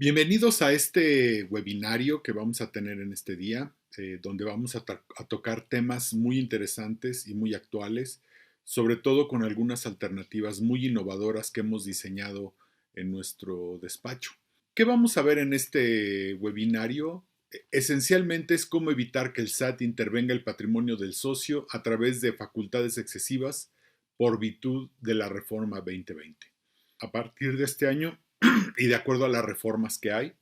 Bienvenidos a este webinario que vamos a tener en este día, donde vamos a tocar temas muy interesantes y muy actuales, sobre todo con algunas alternativas muy innovadoras que hemos diseñado en nuestro despacho. ¿Qué vamos a ver en este webinario? Esencialmente es cómo evitar que el SAT intervenga el patrimonio del socio a través de facultades excesivas por virtud de la reforma 2020. A partir de este año, y de acuerdo a las reformas que hay,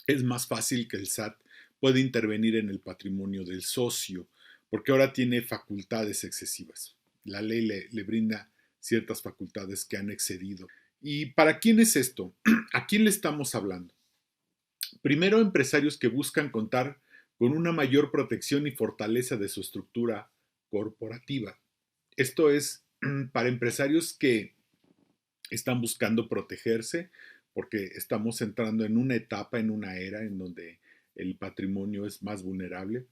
es más fácil que el SAT pueda intervenir en el patrimonio del socio, porque ahora tiene facultades excesivas. La ley le brinda ciertas facultades que han excedido. ¿Y para quién es esto? ¿A quién le estamos hablando? Primero, empresarios que buscan contar con una mayor protección y fortaleza de su estructura corporativa. Esto es para empresarios que están buscando protegerse porque estamos entrando en una etapa, en una era en donde el patrimonio es más vulnerable.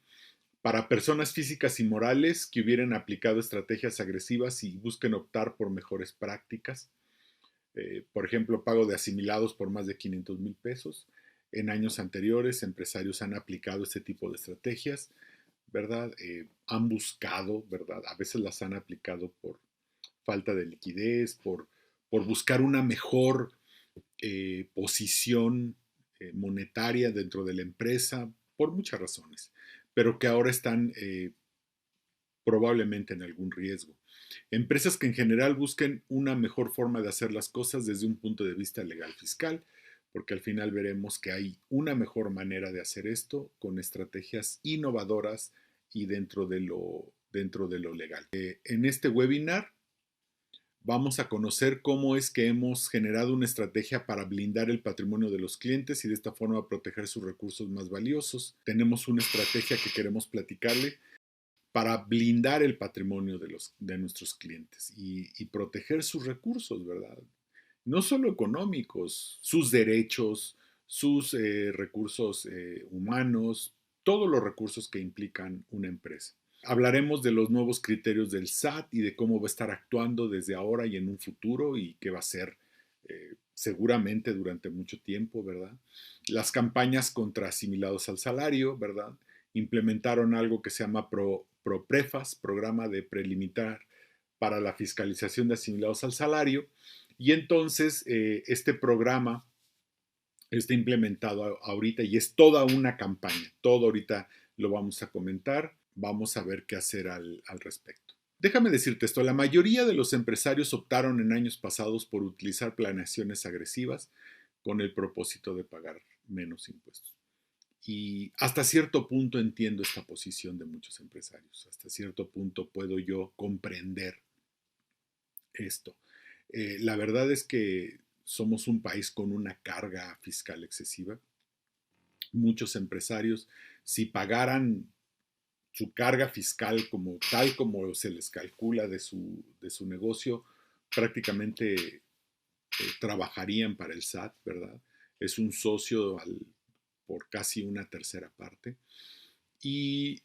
Para personas físicas y morales que hubieran aplicado estrategias agresivas y busquen optar por mejores prácticas, por ejemplo, pago de asimilados por más de 500,000 pesos. En años anteriores, empresarios han aplicado este tipo de estrategias, ¿verdad? Han buscado, ¿verdad? A veces las han aplicado por falta de liquidez, por buscar una mejor posición monetaria dentro de la empresa, por muchas razones, pero que ahora están probablemente en algún riesgo. Empresas que en general busquen una mejor forma de hacer las cosas desde un punto de vista legal fiscal, porque al final veremos que hay una mejor manera de hacer esto con estrategias innovadoras y dentro de lo legal. En este webinar vamos a conocer cómo es que hemos generado una estrategia para blindar el patrimonio de los clientes y de esta forma proteger sus recursos más valiosos. Tenemos una estrategia que queremos platicarle para blindar el patrimonio de nuestros clientes y proteger sus recursos, ¿verdad? No solo económicos, sus derechos, sus recursos humanos, todos los recursos que implican una empresa. Hablaremos de los nuevos criterios del SAT y de cómo va a estar actuando desde ahora y en un futuro y qué va a ser seguramente durante mucho tiempo, ¿verdad? Las campañas contra asimilados al salario, ¿verdad? Implementaron algo que se llama ProPrefas, Programa de Prelimitar para la Fiscalización de Asimilados al Salario, y entonces este programa está implementado ahorita y es toda una campaña. Todo ahorita lo vamos a comentar. Vamos a ver qué hacer al respecto. Déjame decirte esto, la mayoría de los empresarios optaron en años pasados por utilizar planeaciones agresivas con el propósito de pagar menos impuestos. Y hasta cierto punto entiendo esta posición de muchos empresarios. Hasta cierto punto puedo yo comprender esto. La verdad es que somos un país con una carga fiscal excesiva. Muchos empresarios, si pagaran su carga fiscal como tal como se les calcula de su negocio, prácticamente trabajarían para el SAT, ¿verdad? Es un socio por casi una tercera parte. Y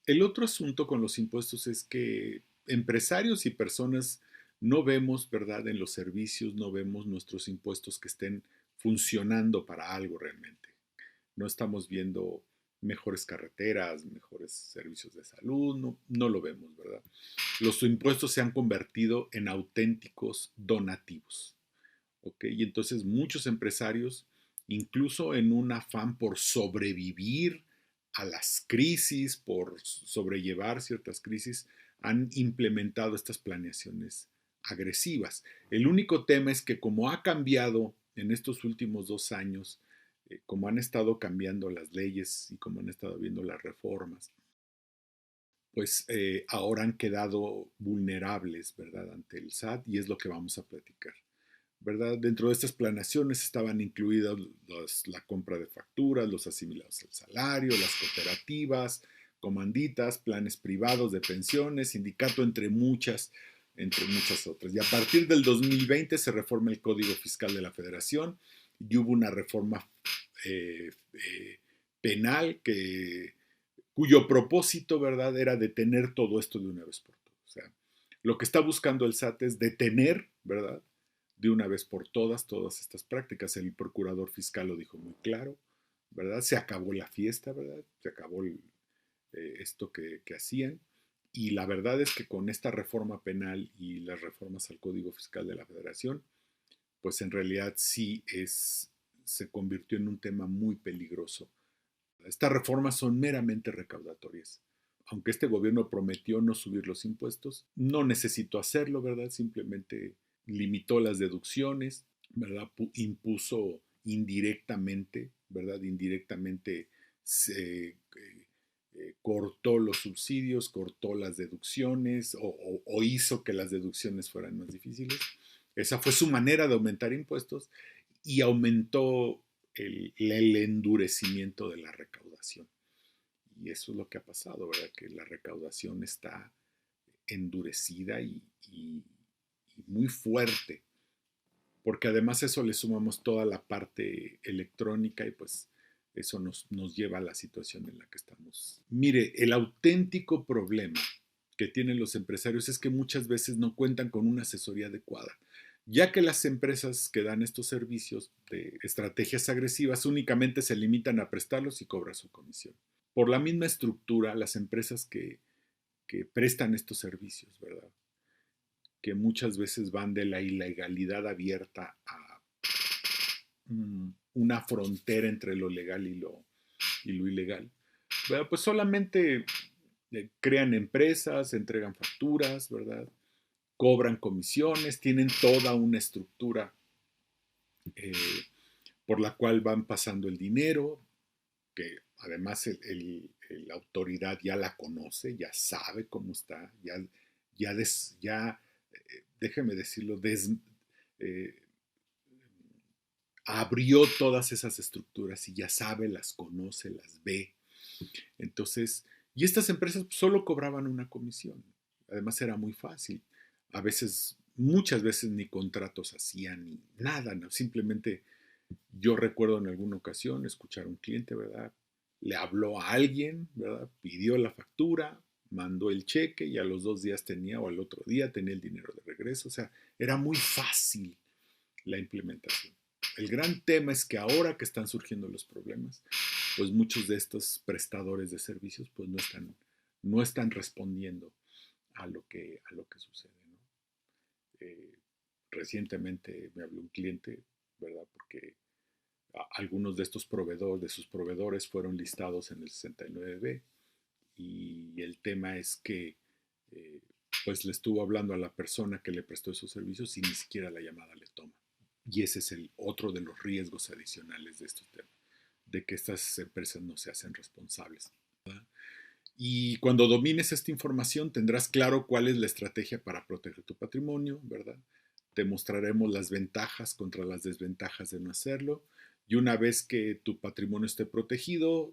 el otro asunto con los impuestos es que empresarios y personas no vemos, ¿verdad? En los servicios no vemos nuestros impuestos que estén funcionando para algo realmente. No estamos viendo mejores carreteras, mejores servicios de salud, no lo vemos, ¿verdad? Los impuestos se han convertido en auténticos donativos, ¿ok? Y entonces muchos empresarios, incluso en un afán por sobrevivir a las crisis, por sobrellevar ciertas crisis, han implementado estas planeaciones agresivas. El único tema es que como ha cambiado en estos últimos 2 años, como han estado cambiando las leyes y como han estado viendo las reformas, pues ahora han quedado vulnerables, ¿verdad?, ante el SAT y es lo que vamos a platicar. ¿Verdad? Dentro de estas planeaciones estaban incluidas la compra de facturas, los asimilados al salario, las cooperativas, comanditas, planes privados de pensiones, sindicato, entre muchas otras. Y a partir del 2020 se reforma el Código Fiscal de la Federación y hubo una reforma penal cuyo propósito, ¿verdad?, era detener todo esto de una vez por todas. O sea, lo que está buscando el SAT es detener, ¿verdad?, de una vez por todas estas prácticas. El procurador fiscal lo dijo muy claro, ¿verdad? Se acabó la fiesta, ¿verdad? Se acabó esto que hacían. Y la verdad es que con esta reforma penal y las reformas al Código Fiscal de la Federación, pues en realidad se convirtió en un tema muy peligroso. Estas reformas son meramente recaudatorias. Aunque este gobierno prometió no subir los impuestos, no necesitó hacerlo, ¿verdad? Simplemente limitó las deducciones, ¿verdad? Impuso indirectamente, ¿verdad? Indirectamente se cortó los subsidios, cortó las deducciones o hizo que las deducciones fueran más difíciles. Esa fue su manera de aumentar impuestos y aumentó el endurecimiento de la recaudación. Y eso es lo que ha pasado, ¿verdad? Que la recaudación está endurecida y muy fuerte, porque además eso le sumamos toda la parte electrónica y pues eso nos lleva a la situación en la que estamos. Mire, el auténtico problema que tienen los empresarios es que muchas veces no cuentan con una asesoría adecuada, ya que las empresas que dan estos servicios de estrategias agresivas únicamente se limitan a prestarlos y cobrar su comisión. Por la misma estructura, las empresas que prestan estos servicios, ¿verdad? Que muchas veces van de la ilegalidad abierta a una frontera entre lo legal y lo ilegal. Bueno, pues solamente crean empresas, entregan facturas, ¿verdad? Cobran comisiones, tienen toda una estructura eh, por la cual van pasando el dinero, que además la autoridad ya la conoce, ya sabe cómo está, ya déjeme decirlo, eh, abrió todas esas estructuras y ya sabe, las conoce, las ve. Entonces, y estas empresas solo cobraban una comisión. Además era muy fácil. A veces, muchas veces ni contratos hacían ni nada, ¿no? Simplemente yo recuerdo en alguna ocasión escuchar a un cliente, ¿verdad? Le habló a alguien, ¿verdad? Pidió la factura, mandó el cheque y a los 2 días tenía o al otro día tenía el dinero de regreso. O sea, era muy fácil la implementación. El gran tema es que ahora que están surgiendo los problemas, pues muchos de estos prestadores de servicios pues no están respondiendo a lo que sucede, ¿no? Eh, Recientemente me habló un cliente, ¿verdad? Porque algunos de estos proveedores, de sus proveedores, fueron listados en el 69B y el tema es que eh, pues le estuvo hablando a la persona que le prestó esos servicios y ni siquiera la llamada le toma. Y ese es el otro de los riesgos adicionales de estos temas, de que estas empresas no se hacen responsables. Y cuando domines esta información tendrás claro cuál es la estrategia para proteger tu patrimonio, ¿verdad? Te mostraremos las ventajas contra las desventajas de no hacerlo. Y una vez que tu patrimonio esté protegido,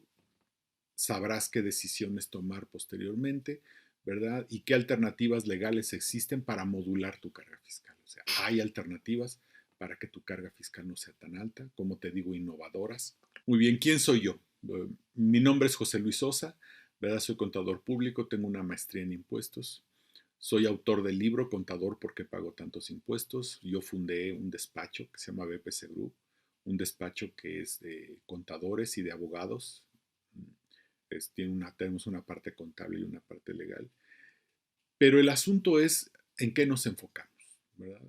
sabrás qué decisiones tomar posteriormente, ¿verdad? Y qué alternativas legales existen para modular tu carga fiscal. O sea, hay alternativas para que tu carga fiscal no sea tan alta, como te digo, innovadoras. Muy bien, ¿quién soy yo? Mi nombre es José Luis Sosa, ¿verdad? Soy contador público, tengo una maestría en impuestos. Soy autor del libro Contador, ¿por qué pago tantos impuestos? Yo fundé un despacho que se llama BPC Group, un despacho que es de contadores y de abogados. Tenemos una parte contable y una parte legal. Pero el asunto es en qué nos enfocamos, ¿verdad?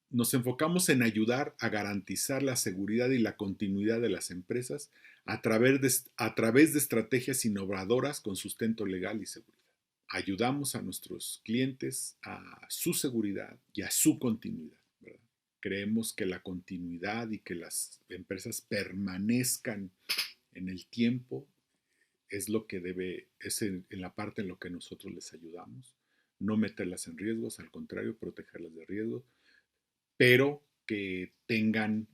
Nos enfocamos en ayudar a garantizar la seguridad y la continuidad de las empresas a través de estrategias innovadoras con sustento legal y seguridad. Ayudamos a nuestros clientes a su seguridad y a su continuidad, ¿verdad? Creemos que la continuidad y que las empresas permanezcan en el tiempo es lo que es en la parte en lo que nosotros les ayudamos. No meterlas en riesgos, al contrario, protegerlas de riesgo, pero que tengan,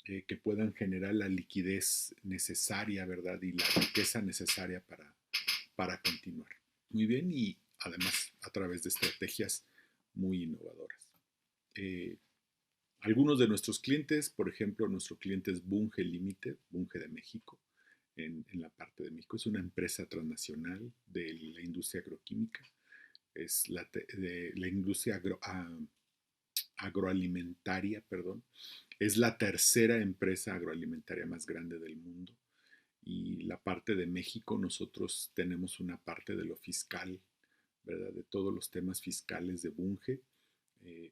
que puedan generar la liquidez necesaria, ¿verdad? Y la riqueza necesaria para continuar. Muy bien, y además a través de estrategias muy innovadoras. Eh, Algunos de nuestros clientes, por ejemplo, nuestro cliente es Bunge Limited, Bunge de México, en la parte de México. Es una empresa transnacional de la industria agroquímica. Es de la industria agroalimentaria, perdón. Es la tercera empresa agroalimentaria más grande del mundo. Y la parte de México, nosotros tenemos una parte de lo fiscal, ¿verdad? De todos los temas fiscales de Bunge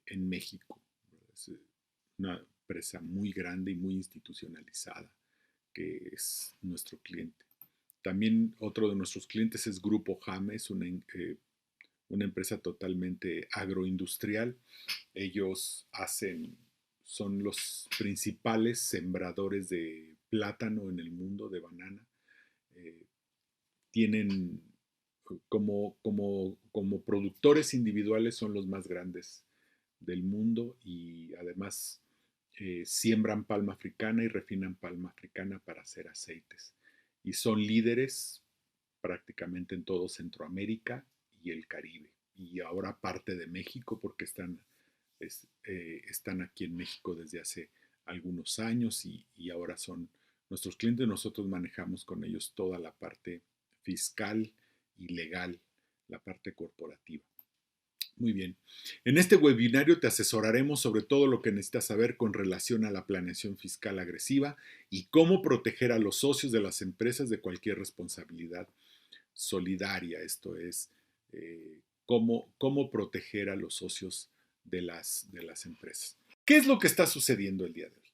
en México. Es una empresa muy grande y muy institucionalizada, que es nuestro cliente. También otro de nuestros clientes es Grupo James, una empresa totalmente agroindustrial. Ellos son los principales sembradores de plátano en el mundo, de banana. Eh, tienen como productores individuales son los más grandes del mundo y además siembran palma africana y refinan palma africana para hacer aceites. Y son líderes prácticamente en todo Centroamérica y el Caribe. Y ahora parte de México porque están aquí en México desde hace algunos años y ahora son nuestros clientes. Nosotros manejamos con ellos toda la parte fiscal y legal, la parte corporativa. Muy bien. En este webinario te asesoraremos sobre todo lo que necesitas saber con relación a la planeación fiscal agresiva y cómo proteger a los socios de las empresas de cualquier responsabilidad solidaria. Esto es, cómo proteger a los socios de las empresas. ¿Qué es lo que está sucediendo el día de hoy?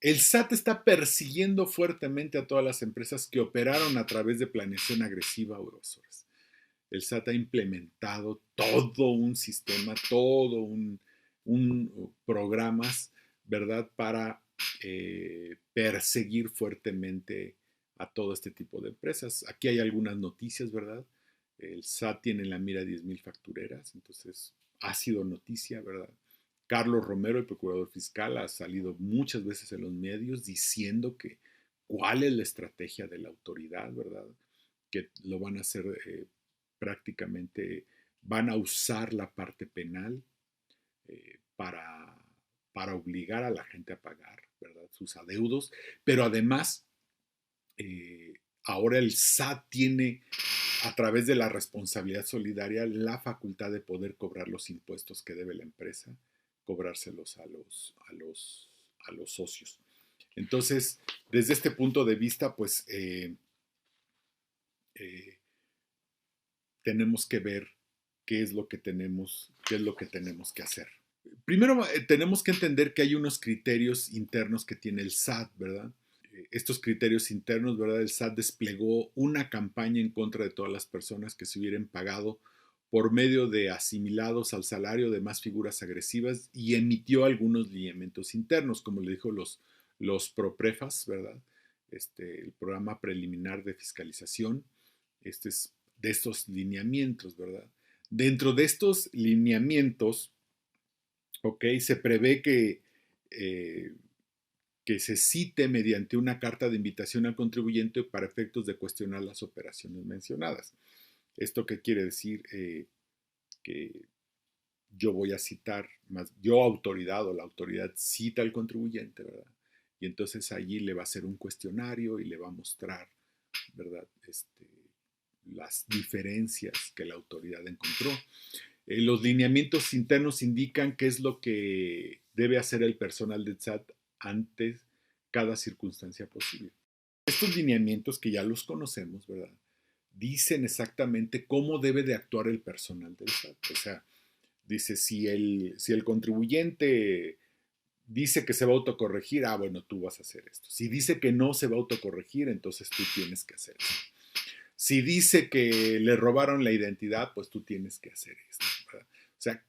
El SAT está persiguiendo fuertemente a todas las empresas que operaron a través de planeación agresiva o evasoras. El SAT ha implementado todo un sistema, todo un programas, ¿verdad?, para perseguir fuertemente a todo este tipo de empresas. Aquí hay algunas noticias, ¿verdad? El SAT tiene en la mira 10,000 factureras, entonces ha sido noticia, ¿verdad? Carlos Romero, el procurador fiscal, ha salido muchas veces en los medios diciendo que cuál es la estrategia de la autoridad, ¿verdad? Que lo van a hacer prácticamente, van a usar la parte penal para obligar a la gente a pagar, ¿verdad? Sus adeudos, pero además ahora el SAT tiene, a través de la responsabilidad solidaria, la facultad de poder cobrar los impuestos que debe la empresa, cobrárselos a los socios. Entonces, desde este punto de vista, pues tenemos que ver qué es lo que tenemos que hacer. Primero, tenemos que entender que hay unos criterios internos que tiene el SAT, ¿verdad? Estos criterios internos, ¿verdad? El SAT desplegó una campaña en contra de todas las personas que se hubieran pagado por medio de asimilados al salario de más figuras agresivas y emitió algunos lineamientos internos, como le dijo los PROPREFAS, ¿verdad? El programa preliminar de fiscalización, es de estos lineamientos, ¿verdad? Dentro de estos lineamientos, ok, se prevé que se cite mediante una carta de invitación al contribuyente para efectos de cuestionar las operaciones mencionadas. ¿Esto qué quiere decir? Que yo voy a citar, yo autoridad o la autoridad cita al contribuyente, ¿verdad? Y entonces allí le va a hacer un cuestionario y le va a mostrar, ¿verdad? Las diferencias que la autoridad encontró. Los lineamientos internos indican qué es lo que debe hacer el personal del SAT ante cada circunstancia posible. Estos lineamientos, que ya los conocemos, ¿verdad?, dicen exactamente cómo debe de actuar el personal del SAT. O sea, dice, si el contribuyente dice que se va a autocorregir, bueno, tú vas a hacer esto. Si dice que no se va a autocorregir, entonces tú tienes que hacer esto. Si dice que le robaron la identidad, pues tú tienes que hacer esto, ¿verdad? O sea,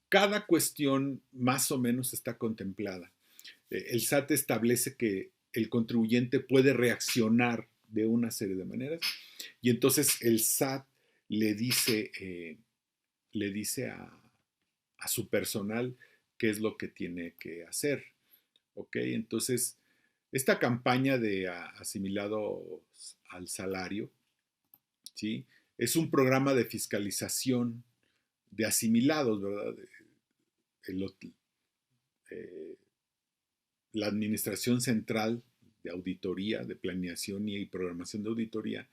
cada cuestión más o menos está contemplada. El SAT establece que el contribuyente puede reaccionar de una serie de maneras y entonces el SAT le dice a su personal qué es lo que tiene que hacer. ¿Ok? Entonces, esta campaña de asimilados al salario, ¿sí?, es un programa de fiscalización de asimilados, ¿verdad? El, la Administración Central de Auditoría, de Planeación y Programación de Auditoría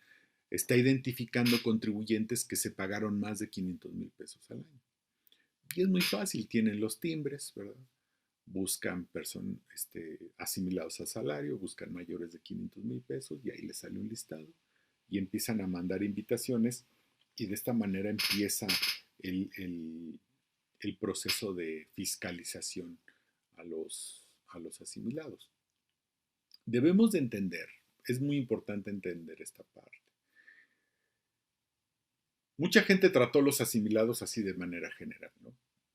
está identificando contribuyentes que se pagaron más de 500,000 pesos al año. Y es muy fácil, tienen los timbres, ¿verdad? Buscan asimilados a salario, buscan mayores de 500,000 pesos y ahí les sale un listado y empiezan a mandar invitaciones y de esta manera empieza el, el- el proceso de fiscalización a los asimilados. Debemos de entender, es muy importante entender esta parte. Mucha gente trató los asimilados así de manera general, ¿no?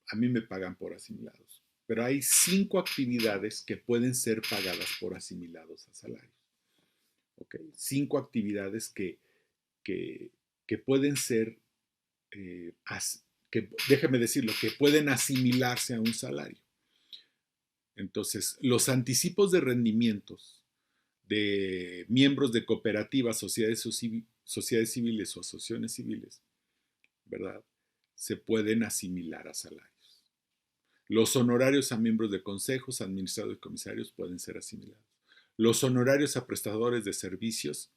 A mí me pagan por asimilados, pero hay 5 actividades que pueden ser pagadas por asimilados a salarios, ¿ok? 5 actividades que, que pueden ser, déjeme decirlo, que pueden asimilarse a un salario. Entonces, los anticipos de rendimientos de miembros de cooperativas, sociedades civiles o asociaciones civiles, ¿verdad? Se pueden asimilar a salarios. Los honorarios a miembros de consejos, administradores y comisarios pueden ser asimilados. Los honorarios a prestadores de servicios,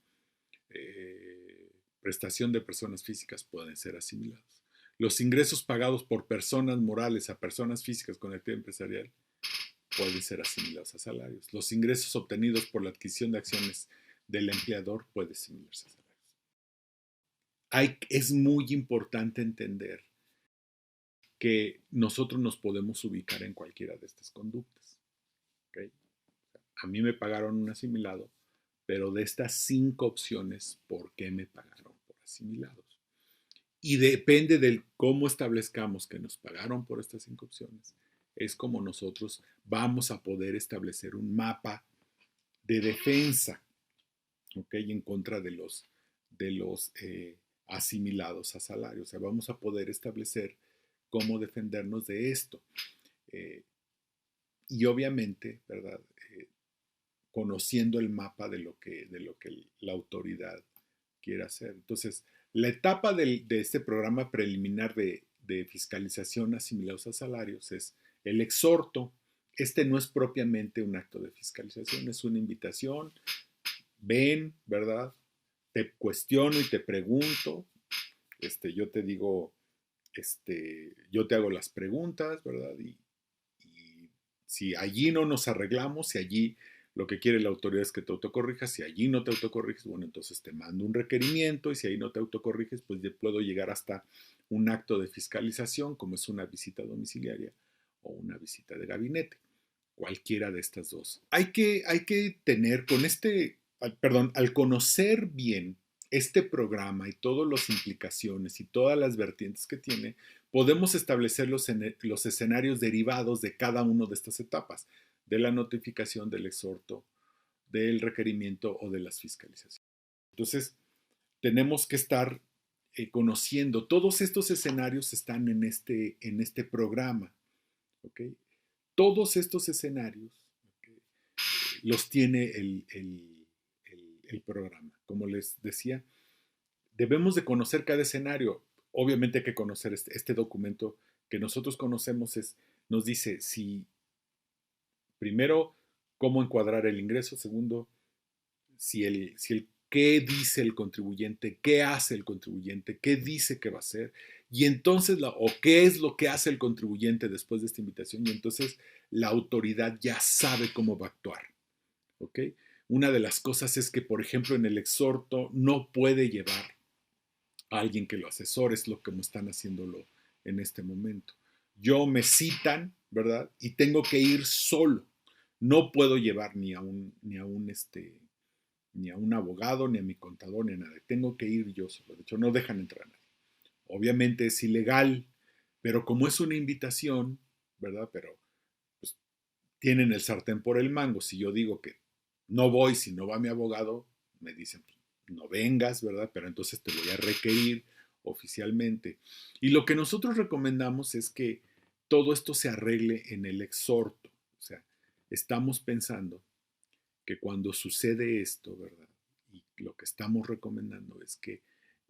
prestación de personas físicas pueden ser asimilados. Los ingresos pagados por personas morales a personas físicas con actividad empresarial pueden ser asimilados a salarios. Los ingresos obtenidos por la adquisición de acciones del empleador pueden asimilarse a salarios. Es muy importante entender que nosotros nos podemos ubicar en cualquiera de estas conductas. ¿Okay? A mí me pagaron un asimilado, pero de estas 5 opciones, ¿por qué me pagaron por asimilados? Y depende de cómo establezcamos que nos pagaron por estas 5 opciones, es como nosotros vamos a poder establecer un mapa de defensa, ¿ok? En contra de los asimilados a salario. O sea, vamos a poder establecer cómo defendernos de esto. Eh, y obviamente, ¿verdad? Conociendo el mapa de lo que la autoridad quiere hacer. Entonces, la etapa de este programa preliminar de fiscalización asimilados a salarios es el exhorto. Este no es propiamente un acto de fiscalización, es una invitación. Ven, ¿verdad? Te cuestiono y te pregunto. Yo te digo, yo te hago las preguntas, ¿verdad? Y si allí no nos arreglamos, si allí lo que quiere la autoridad es que te autocorrijas, si allí no te autocorriges, bueno, entonces te mando un requerimiento y si ahí no te autocorriges, pues ya puedo llegar hasta un acto de fiscalización, como es una visita domiciliaria o una visita de gabinete, cualquiera de estas dos. Hay que tener al conocer bien este programa y todas las implicaciones y todas las vertientes que tiene, podemos establecer los escenarios derivados de cada una de estas etapas, de la notificación, del exhorto, del requerimiento o de las fiscalizaciones. Entonces, tenemos que estar conociendo, todos estos escenarios están en este programa, ¿ok? Todos estos escenarios, ¿okay? Los tiene el programa. Como les decía, debemos de conocer cada escenario. Obviamente hay que conocer este documento que nosotros conocemos nos dice si, primero, cómo encuadrar el ingreso, segundo, qué dice el contribuyente, qué hace el contribuyente, qué dice que va a hacer, y entonces, o qué es lo que hace el contribuyente después de esta invitación, y entonces la autoridad ya sabe cómo va a actuar. ¿Ok? Una de las cosas es que, por ejemplo, en el exhorto no puede llevar a alguien que lo asesore, es lo que me están haciéndolo en este momento. Yo me citan, ¿verdad? Y tengo que ir solo. No puedo llevar ni a un abogado, ni a mi contador, ni a nadie. Tengo que ir yo solo. De hecho, no dejan entrar a nadie. Obviamente es ilegal, pero como es una invitación, ¿verdad? Pero pues, tienen el sartén por el mango. Si yo digo que no voy, si no va mi abogado, me dicen, no vengas, ¿verdad? Pero entonces te voy a requerir oficialmente. Y lo que nosotros recomendamos es que todo esto se arregle en el exhorto. O sea, estamos pensando que cuando sucede esto, ¿verdad? Y lo que estamos recomendando es que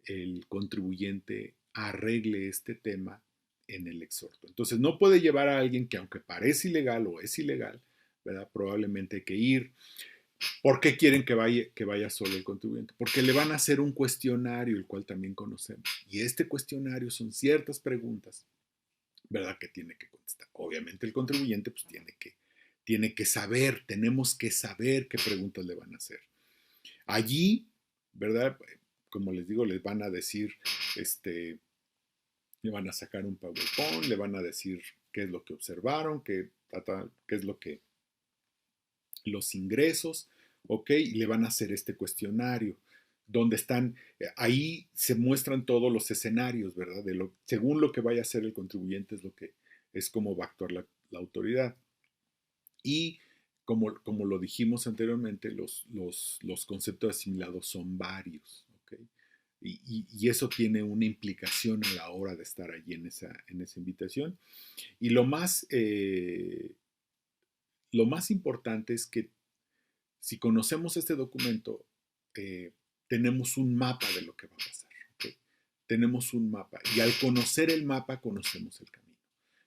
el contribuyente arregle este tema en el exhorto. Entonces, no puede llevar a alguien que aunque parece ilegal o es ilegal, ¿verdad? Probablemente hay que ir. ¿Por qué quieren que vaya solo el contribuyente? Porque le van a hacer un cuestionario, el cual también conocemos. Y este cuestionario son ciertas preguntas ¿verdad? Que tiene que contestar. Obviamente el contribuyente pues tiene que saber, tenemos que saber qué preguntas le van a hacer. Allí, ¿verdad? Como les digo, les van a decir, le van a sacar un PowerPoint, le van a decir qué es lo que observaron, qué es lo que, los ingresos, ¿ok? Y le van a hacer este cuestionario, donde están, ahí se muestran todos los escenarios, ¿verdad? Según lo que vaya a hacer el contribuyente es cómo va a actuar la autoridad. Y como lo dijimos anteriormente, los conceptos asimilados son varios, ¿ok? Y eso tiene una implicación a la hora de estar allí en esa invitación. Y lo más importante es que si conocemos este documento, eh, tenemos un mapa de lo que va a pasar, ¿ok? Tenemos un mapa y al conocer el mapa conocemos el camino.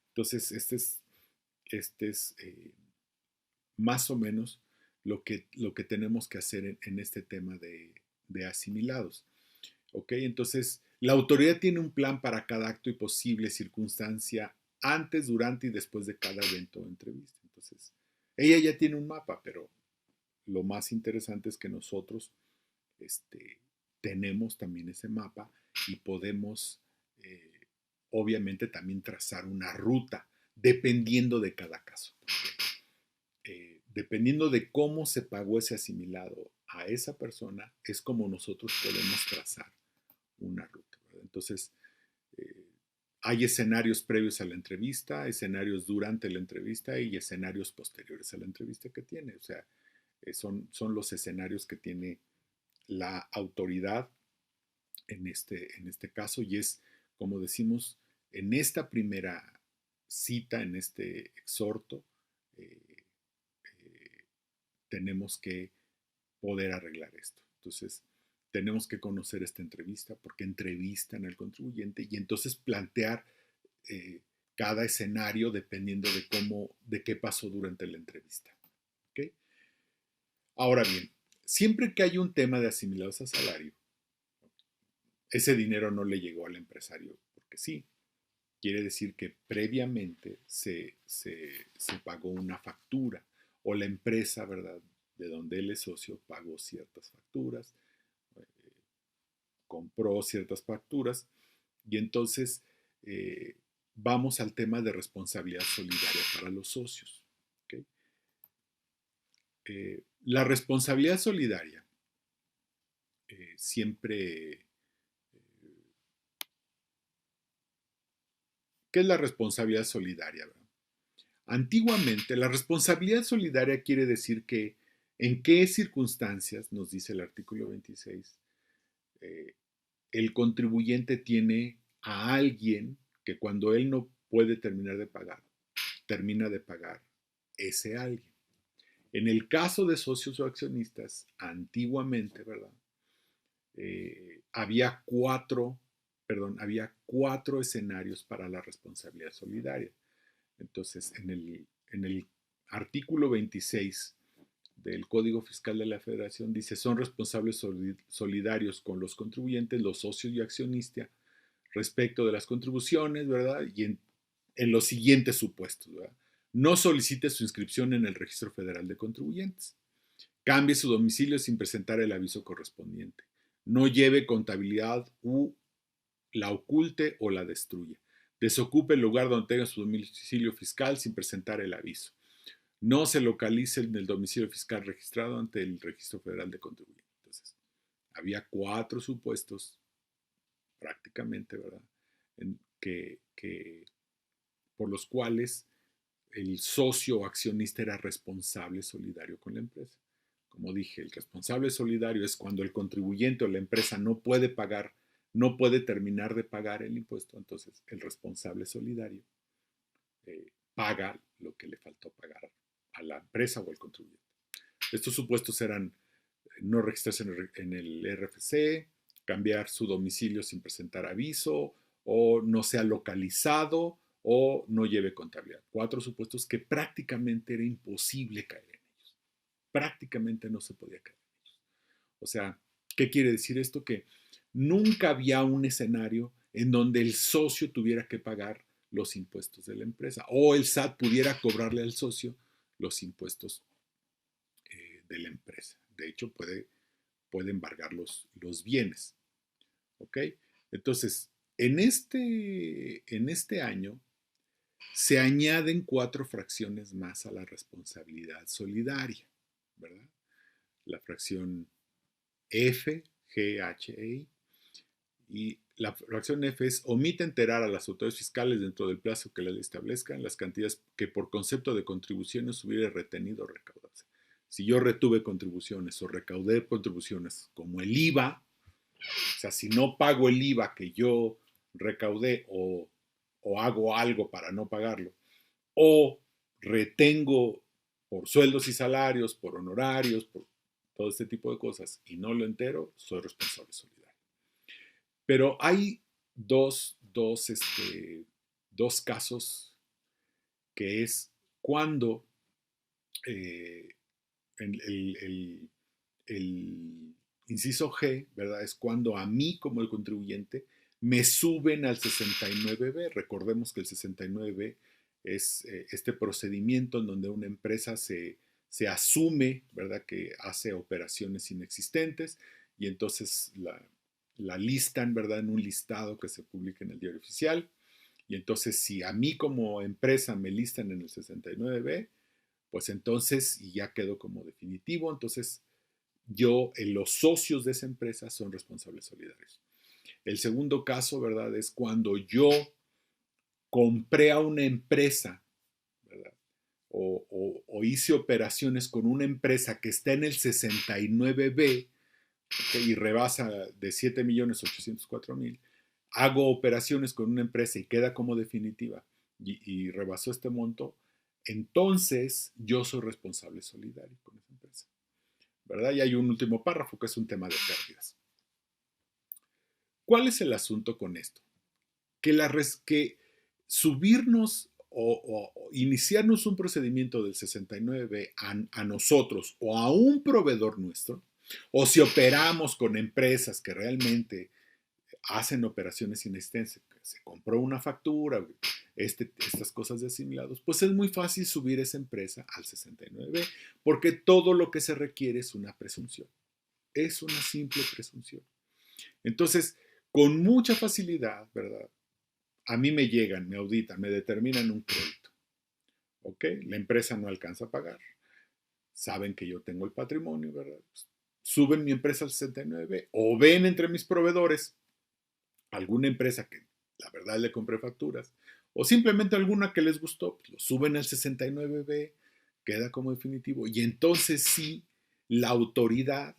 Entonces, este es más o menos lo que tenemos que hacer en este tema de asimilados. ¿Ok? Entonces, la autoridad tiene un plan para cada acto y posible circunstancia antes, durante y después de cada evento o entrevista. Entonces, ella ya tiene un mapa, pero lo más interesante es que nosotros este, tenemos también ese mapa y podemos, eh, obviamente, también trazar una ruta dependiendo de cada caso. Dependiendo de cómo se pagó ese asimilado a esa persona, es como nosotros podemos trazar una ruta, ¿verdad? Entonces, eh, hay escenarios previos a la entrevista, escenarios durante la entrevista y escenarios posteriores a la entrevista que tiene. O sea, son los escenarios que tiene la autoridad en este caso y es, como decimos, en esta primera cita, en este exhorto, eh, eh, tenemos que poder arreglar esto. Entonces, tenemos que conocer esta entrevista porque entrevistan al contribuyente y entonces plantear eh, cada escenario dependiendo de qué pasó durante la entrevista. ¿Okay? Ahora bien, siempre que hay un tema de asimilados a salario, ese dinero no le llegó al empresario porque sí. Quiere decir que previamente se pagó una factura o la empresa, ¿verdad? De donde él es socio pagó ciertas facturas, eh, compró ciertas facturas y entonces vamos al tema de responsabilidad solidaria para los socios. ¿Okay? La responsabilidad solidaria siempre... ¿Qué es la responsabilidad solidaria? ¿Verdad? Antiguamente, la responsabilidad solidaria quiere decir que en qué circunstancias, nos dice el artículo 26, eh, el contribuyente tiene a alguien que cuando él no puede terminar de pagar, termina de pagar ese alguien. En el caso de socios o accionistas, antiguamente, ¿verdad? Había había cuatro escenarios para la responsabilidad solidaria. Entonces, en el artículo 26 del Código Fiscal de la Federación dice, son responsables solidarios con los contribuyentes, los socios y accionistas respecto de las contribuciones, ¿verdad? Y en los siguientes supuestos, ¿verdad? No solicite su inscripción en el Registro Federal de Contribuyentes. Cambie su domicilio sin presentar el aviso correspondiente. No lleve contabilidad u la oculte o la destruya. Desocupe el lugar donde tenga su domicilio fiscal sin presentar el aviso. No se localice en el domicilio fiscal registrado ante el Registro Federal de Contribuyentes. Entonces, había cuatro supuestos prácticamente, ¿verdad? Por los cuales el socio o accionista era responsable solidario con la empresa. Como dije, el responsable solidario es cuando el contribuyente o la empresa no puede pagar, no puede terminar de pagar el impuesto, entonces el responsable solidario paga lo que le faltó pagar a la empresa o al contribuyente. Estos supuestos eran no registrarse en el RFC, cambiar su domicilio sin presentar aviso, o no sea localizado, o no lleve contabilidad. Cuatro supuestos que prácticamente era imposible caer en ellos. Prácticamente no se podía caer en ellos. O sea, ¿qué quiere decir esto? Que nunca había un escenario en donde el socio tuviera que pagar los impuestos de la empresa. O el SAT pudiera cobrarle al socio los impuestos de la empresa. De hecho, puede embargar los bienes. ¿Ok? Entonces, en este año se añaden 4 fracciones más a la responsabilidad solidaria, ¿verdad? La fracción F, G, H, E, I. Y la fracción F es: omite enterar a las autoridades fiscales dentro del plazo que la ley establezca las cantidades que por concepto de contribuciones hubiera retenido o recaudado. Si yo retuve contribuciones o recaudé contribuciones como el IVA, o sea, si no pago el IVA que yo recaudé o hago algo para no pagarlo, o retengo por sueldos y salarios, por honorarios, por todo este tipo de cosas y no lo entero, soy responsable solidario. Pero hay dos casos que es cuando eh, el inciso G, ¿verdad? Es cuando a mí como el contribuyente me suben al 69B. Recordemos que el 69B es este procedimiento en donde una empresa se asume, ¿verdad?, que hace operaciones inexistentes y entonces la listan, ¿verdad?, en un listado que se publica en el diario oficial. Y entonces, si a mí como empresa me listan en el 69B, pues entonces, y ya quedó como definitivo, entonces los socios de esa empresa son responsables solidarios. El segundo caso, ¿verdad?, es cuando yo compré a una empresa, ¿verdad?, o hice operaciones con una empresa que está en el 69B, ¿okay?, y rebasa de 7.804.000, hago operaciones con una empresa y queda como definitiva y rebasó este monto, entonces yo soy responsable solidario con esa empresa, ¿verdad? Y hay un último párrafo que es un tema de pérdidas. ¿Cuál es el asunto con esto? Que subirnos o iniciarnos un procedimiento del 69B a nosotros o a un proveedor nuestro, o si operamos con empresas que realmente hacen operaciones inexistentes, se compró una factura, estas cosas de asimilados, pues es muy fácil subir esa empresa al 69B, porque todo lo que se requiere es una presunción. Es una simple presunción. Entonces, con mucha facilidad, ¿verdad?, a mí me llegan, me auditan, me determinan un crédito. ¿Ok? La empresa no alcanza a pagar. Saben que yo tengo el patrimonio, ¿verdad? Pues, suben mi empresa al 69 o ven entre mis proveedores alguna empresa que la verdad le compré facturas o simplemente alguna que les gustó, pues lo suben al 69B, queda como definitivo y entonces sí, la autoridad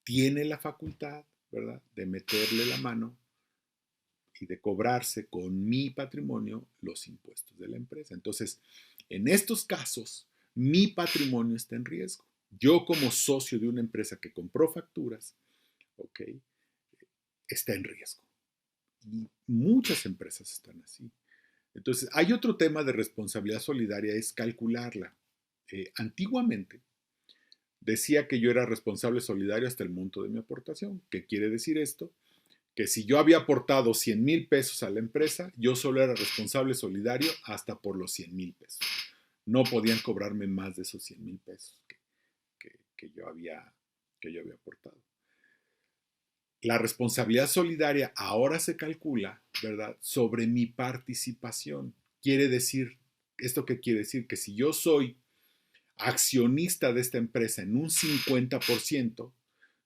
tiene la facultad, ¿verdad?, de meterle la mano y de cobrarse con mi patrimonio los impuestos de la empresa. Entonces, en estos casos, mi patrimonio está en riesgo. Yo como socio de una empresa que compró facturas, ¿ok?, está en riesgo. Y muchas empresas están así. Entonces, hay otro tema de responsabilidad solidaria, es calcularla. Antiguamente decía que yo era responsable solidario hasta el monto de mi aportación. ¿Qué quiere decir esto? Que si yo había aportado 100,000 pesos a la empresa, yo solo era responsable solidario hasta por los 100,000 pesos. No podían cobrarme más de esos 100,000 pesos que yo había aportado. La responsabilidad solidaria ahora se calcula, ¿verdad?, sobre mi participación. ¿Esto qué quiere decir? Que si yo soy accionista de esta empresa en un 50%,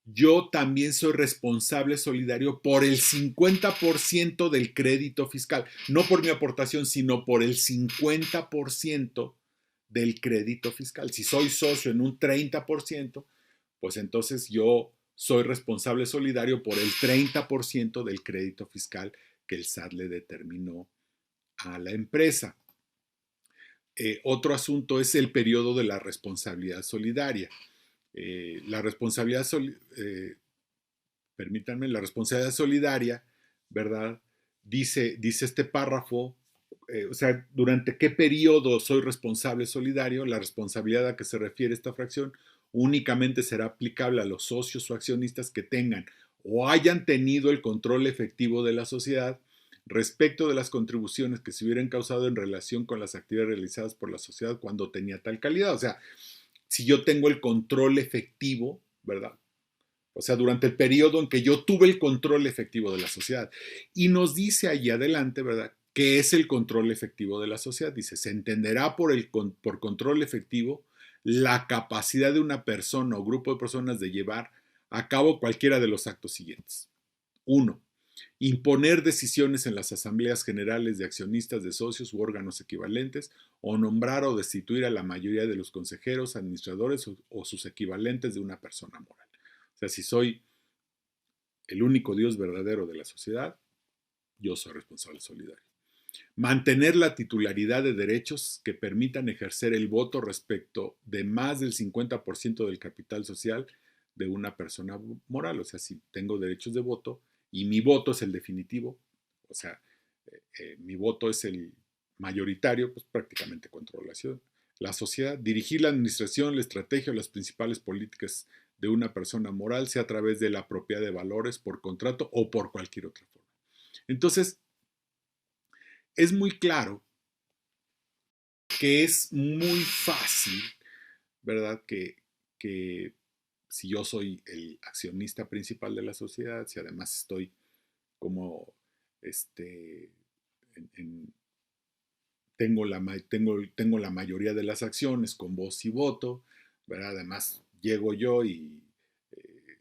yo también soy responsable solidario por el 50% del crédito fiscal. No por mi aportación, sino por el 50% del crédito fiscal. Si soy socio en un 30%, pues entonces yo soy responsable solidario por el 30% del crédito fiscal que el SAT le determinó a la empresa. Otro asunto es el periodo de la responsabilidad solidaria. La responsabilidad permítanme, la responsabilidad solidaria, ¿verdad? Dice este párrafo, o sea, durante qué periodo soy responsable solidario. La responsabilidad a que se refiere esta fracción únicamente será aplicable a los socios o accionistas que tengan o hayan tenido el control efectivo de la sociedad respecto de las contribuciones que se hubieran causado en relación con las actividades realizadas por la sociedad cuando tenía tal calidad. O sea, si yo tengo el control efectivo, ¿verdad? O sea, durante el periodo en que yo tuve el control efectivo de la sociedad. Y nos dice allí adelante, ¿verdad? ¿Qué es el control efectivo de la sociedad? Dice, se entenderá por control efectivo la capacidad de una persona o grupo de personas de llevar a cabo cualquiera de los actos siguientes. Uno, imponer decisiones en las asambleas generales de accionistas, de socios u órganos equivalentes, o nombrar o destituir a la mayoría de los consejeros, administradores o sus equivalentes de una persona moral. O sea, si soy el único Dios verdadero de la sociedad, yo soy responsable solidario. Mantener la titularidad de derechos que permitan ejercer el voto respecto de más del 50% del capital social de una persona moral. O sea, si tengo derechos de voto y mi voto es el definitivo, o sea, mi voto es el mayoritario, pues prácticamente controlo la sociedad. Dirigir la administración, la estrategia o las principales políticas de una persona moral, sea a través de la propiedad de valores por contrato o por cualquier otra forma. Entonces, es muy claro que es muy fácil, ¿verdad? Que si yo soy el accionista principal de la sociedad, si además estoy como en, en, tengo la mayoría de las acciones con voz y voto, ¿verdad? Además llego yo y eh,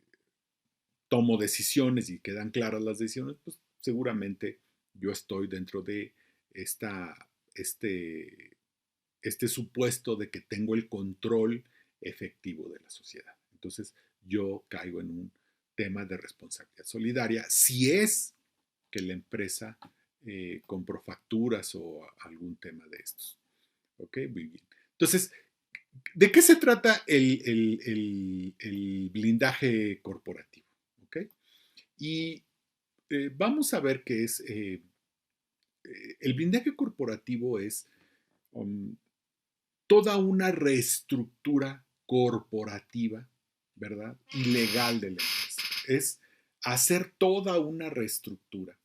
tomo decisiones y quedan claras las decisiones, pues seguramente yo estoy dentro de esta, este, este supuesto de que tengo el control efectivo de la sociedad. Entonces yo caigo en un tema de responsabilidad solidaria si es que la empresa compró facturas o algún tema de estos. ¿Ok? Muy bien. Entonces, ¿de qué se trata el blindaje corporativo? ¿Ok? Y vamos a ver qué es. El blindaje corporativo es um, toda una reestructura corporativa, ¿verdad? Y legal de la empresa. Es hacer toda una reestructura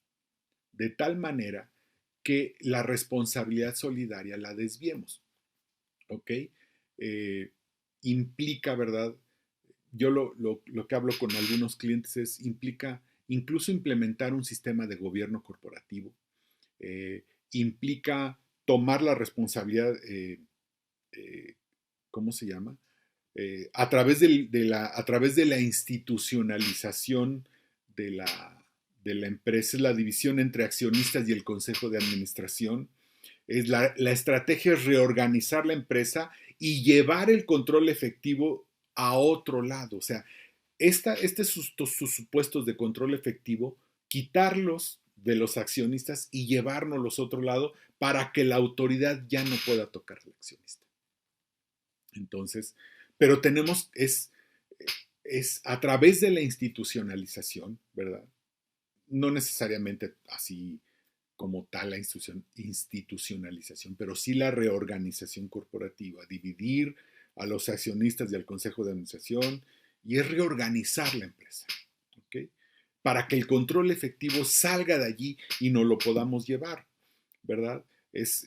de tal manera que la responsabilidad solidaria la desviemos, ¿ok? Eh, implica, ¿verdad? Yo lo que hablo con algunos clientes es, implica incluso implementar un sistema de gobierno corporativo, implica tomar la responsabilidad, eh, ¿cómo se llama? A través de la institucionalización de de la empresa, es la división entre accionistas y el consejo de administración. La estrategia es reorganizar la empresa y llevar el control efectivo a otro lado. O sea, sus supuestos de control efectivo, quitarlos de los accionistas y llevárnoslos a otro lado para que la autoridad ya no pueda tocar al accionista. Entonces, pero es a través de la institucionalización, ¿verdad? No necesariamente así como tal la institucionalización, pero sí la reorganización corporativa, dividir a los accionistas y al consejo de administración, y es reorganizar la empresa, ¿ok? Para que el control efectivo salga de allí y no lo podamos llevar, ¿verdad? Es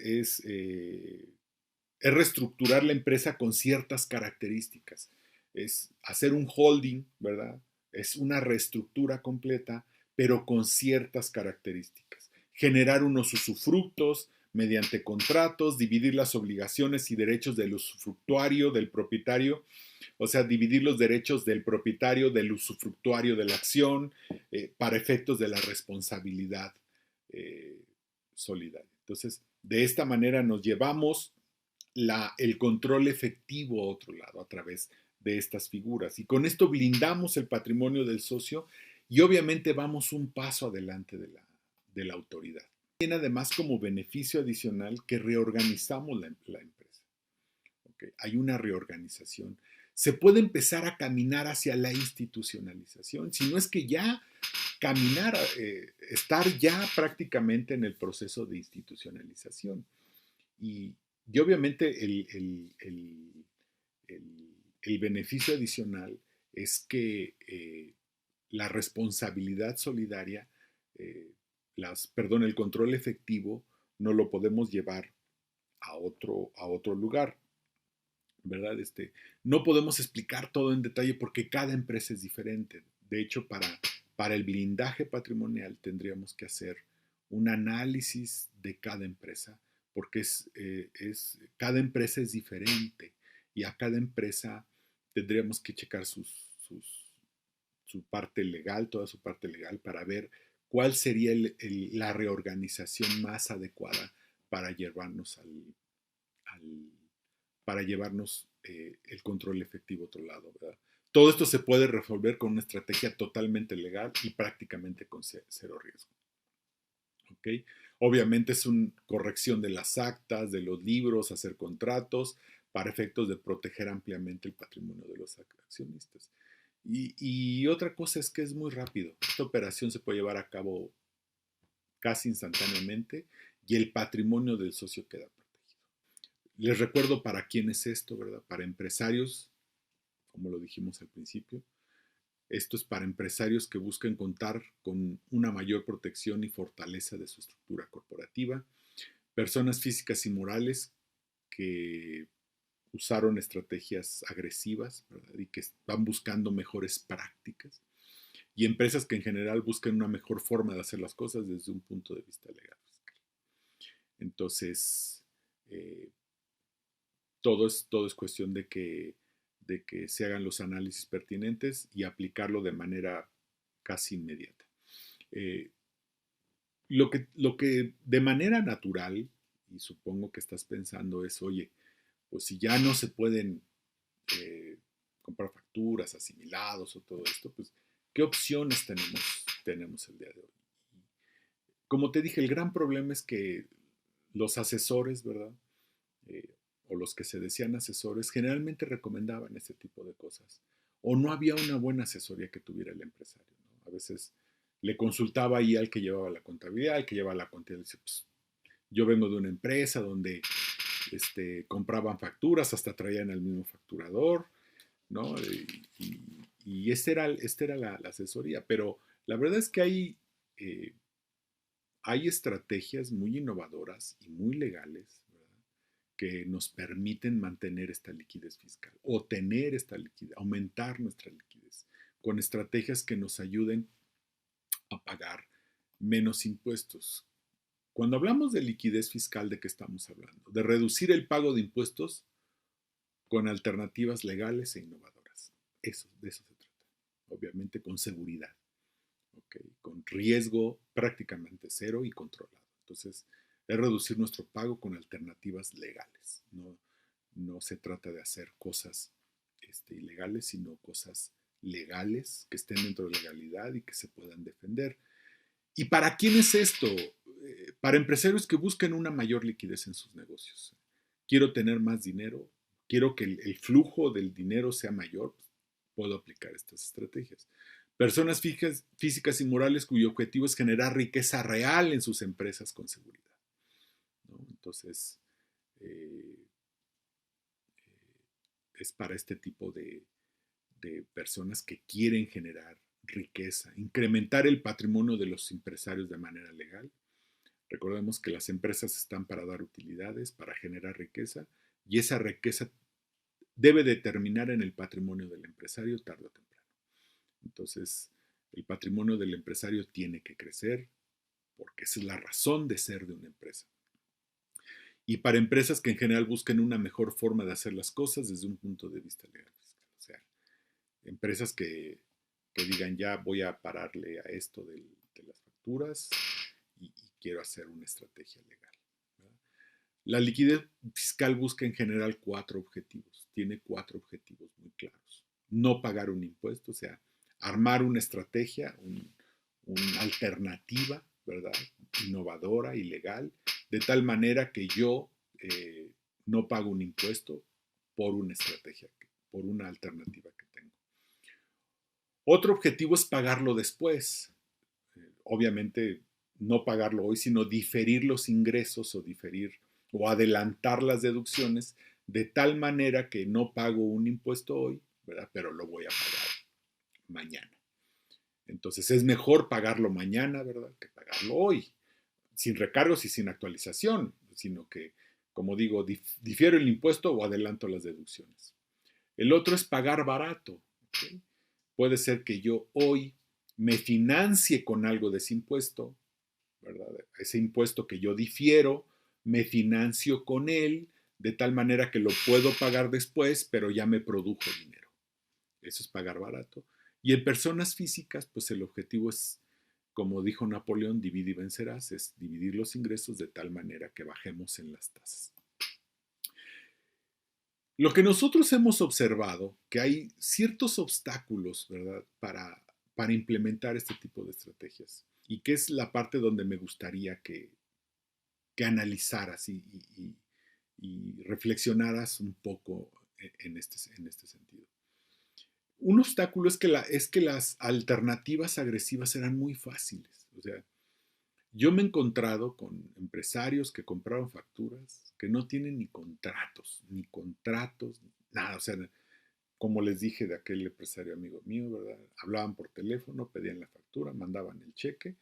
reestructurar la empresa con ciertas características, es hacer un holding, ¿verdad? Es una reestructura completa, pero con ciertas características. Generar unos usufructos mediante contratos, dividir las obligaciones y derechos del usufructuario, del propietario, o sea, dividir los derechos del propietario, del usufructuario de la acción, para efectos de la responsabilidad eh, solidaria. Entonces, de esta manera nos llevamos el control efectivo a otro lado a través de estas figuras. Y con esto blindamos el patrimonio del socio y obviamente vamos un paso adelante de la autoridad. Tiene además como beneficio adicional que reorganizamos la empresa. ¿Okay? Hay una reorganización. Se puede empezar a caminar hacia la institucionalización, si no es que ya caminar, estar ya prácticamente en el proceso de institucionalización. Y obviamente el beneficio adicional es que la responsabilidad solidaria el control efectivo no lo podemos llevar a otro lugar, ¿verdad? No podemos explicar todo en detalle porque cada empresa es diferente. De hecho, para el blindaje patrimonial tendríamos que hacer un análisis de cada empresa, porque cada empresa es diferente y a cada empresa tendríamos que checar su parte legal, toda su parte legal, para ver cuál sería la reorganización más adecuada para llevarnos al para llevarnos el control efectivo a otro lado, ¿verdad? Todo esto se puede resolver con una estrategia totalmente legal y prácticamente con cero riesgo. ¿Okay? Obviamente es una corrección de las actas, de los libros, hacer contratos para efectos de proteger ampliamente el patrimonio de los accionistas. Y otra cosa es que es muy rápido. Esta operación se puede llevar a cabo casi instantáneamente y el patrimonio del socio queda protegido. Les recuerdo para quién es esto, ¿verdad? Para empresarios, como lo dijimos al principio. Esto es para empresarios que busquen contar con una mayor protección y fortaleza de su estructura corporativa. Personas físicas y morales que usaron estrategias agresivas, ¿verdad? Y que van buscando mejores prácticas. Y empresas que en general buscan una mejor forma de hacer las cosas desde un punto de vista legal fiscal. Entonces, todo es cuestión de que se hagan los análisis pertinentes y aplicarlo de manera casi inmediata. Lo que de manera natural, y supongo que estás pensando es, oye, pues si ya no se pueden comprar facturas, asimilados o todo esto, pues, ¿qué opciones tenemos el día de hoy? Como te dije, el gran problema es que los asesores, ¿verdad? Eh, o los que se decían asesores, generalmente recomendaban este tipo de cosas. O no había una buena asesoría que tuviera el empresario, ¿no? A veces le consultaba ahí al que llevaba la contabilidad, al que llevaba la contabilidad, y dice, pues, yo vengo de una empresa donde compraban facturas, hasta traían al mismo facturador, ¿no? Y esta era la asesoría, pero la verdad es que hay estrategias muy innovadoras y muy legales, ¿verdad? Que nos permiten mantener esta liquidez fiscal o tener esta liquidez, aumentar nuestra liquidez con estrategias que nos ayuden a pagar menos impuestos. Cuando hablamos de liquidez fiscal, ¿de qué estamos hablando? De reducir el pago de impuestos con alternativas legales e innovadoras. De eso se trata. Obviamente con seguridad, ¿okay? Con riesgo prácticamente cero y controlado. Entonces, es reducir nuestro pago con alternativas legales. No se trata de hacer cosas ilegales, sino cosas legales que estén dentro de la legalidad y que se puedan defender. ¿Y para quién es esto? Para empresarios que busquen una mayor liquidez en sus negocios. Quiero tener más dinero, quiero que el flujo del dinero sea mayor, puedo aplicar estas estrategias. Personas físicas y morales cuyo objetivo es generar riqueza real en sus empresas con seguridad, ¿no? Entonces, eh, es para este tipo de personas que quieren generar riqueza, incrementar el patrimonio de los empresarios de manera legal. Recordemos que las empresas están para dar utilidades, para generar riqueza, y esa riqueza debe determinar en el patrimonio del empresario tarde o temprano. Entonces, el patrimonio del empresario tiene que crecer porque esa es la razón de ser de una empresa. Y para empresas que en general busquen una mejor forma de hacer las cosas desde un punto de vista legal fiscal. O sea, empresas que digan ya voy a pararle a esto de las facturas y quiero hacer una estrategia legal, ¿verdad? La liquidez fiscal busca en general 4 objetivos. Tiene 4 objetivos muy claros. No pagar un impuesto, o sea, armar una estrategia, una alternativa, ¿verdad? Innovadora y legal, de tal manera que yo no pago un impuesto por una estrategia, por una alternativa que tengo. Otro objetivo es pagarlo después. Obviamente no pagarlo hoy, sino diferir los ingresos o adelantar las deducciones de tal manera que no pago un impuesto hoy, ¿verdad? Pero lo voy a pagar mañana. Entonces es mejor pagarlo mañana, ¿verdad? Que pagarlo hoy, sin recargos y sin actualización, sino que, como digo, difiero el impuesto o adelanto las deducciones. El otro es pagar barato. ¿Okay? Puede ser que yo hoy me financie con algo de ese impuesto, ¿verdad? Ese impuesto que yo difiero, me financio con él de tal manera que lo puedo pagar después, pero ya me produjo dinero. Eso es pagar barato. Y en personas físicas, pues el objetivo es, como dijo Napoleón, divide y vencerás, es dividir los ingresos de tal manera que bajemos en las tasas. Lo que nosotros hemos observado, que hay ciertos obstáculos, ¿verdad?, para implementar este tipo de estrategias, y que es la parte donde me gustaría que analizaras y reflexionaras un poco en este sentido. Un obstáculo es que las alternativas agresivas eran muy fáciles. O sea, yo me he encontrado con empresarios que compraron facturas que no tienen ni contratos, nada. O sea, como les dije de aquel empresario amigo mío, ¿verdad? Hablaban por teléfono, pedían la factura, mandaban el cheque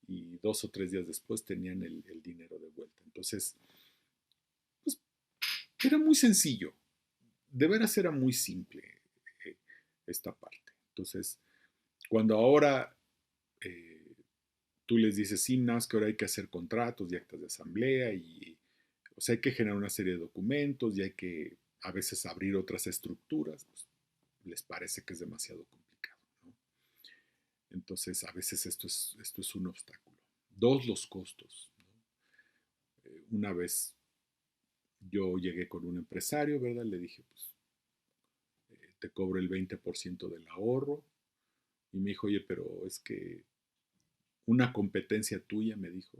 y 2 o 3 días después tenían el dinero de vuelta. Entonces, pues era muy sencillo. De veras era muy simple eh, esta parte. Entonces, cuando ahora tú les dices, sí, no, es que ahora hay que hacer contratos y actas de asamblea y, o sea, hay que generar una serie de documentos y hay que a veces abrir otras estructuras, pues, les parece que es demasiado complicado, ¿no? Entonces, a veces esto es un obstáculo. Dos, los costos, ¿no? Una vez yo llegué con un empresario, ¿verdad? Le dije, pues, te cobro el 20% del ahorro. Y me dijo, oye, pero es que una competencia tuya, me dijo,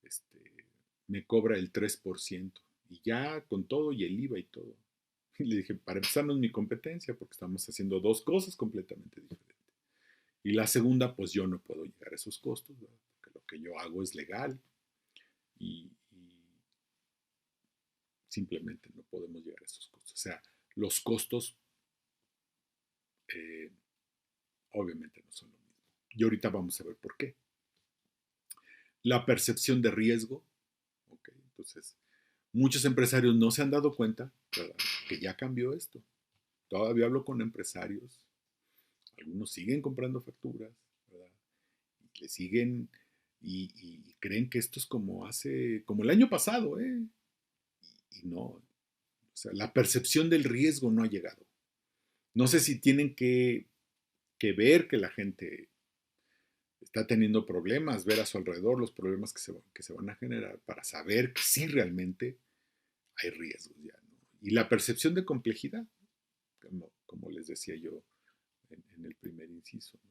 este, me cobra el 3%. Y ya con todo y el IVA y todo. Y le dije, para empezar no es mi competencia porque estamos haciendo dos cosas completamente diferentes. Y la segunda, pues yo no puedo llegar a esos costos, ¿verdad? Porque lo que yo hago es legal y simplemente no podemos llegar a esos costos. O sea, los costos eh, obviamente no son lo mismo. Y ahorita vamos a ver por qué. La percepción de riesgo, ¿ok? Entonces, muchos empresarios no se han dado cuenta, ¿verdad?, que ya cambió esto. Todavía hablo con empresarios, algunos siguen comprando facturas, ¿verdad? Y le siguen y creen que esto es como el año pasado, ¿eh? Y no, o sea, la percepción del riesgo no ha llegado. No sé si tienen que ver que la gente está teniendo problemas, ver a su alrededor los problemas que se van a generar para saber que sí realmente hay riesgos ya, ¿no? Y la percepción de complejidad, como les decía yo en el primer inciso, ¿no?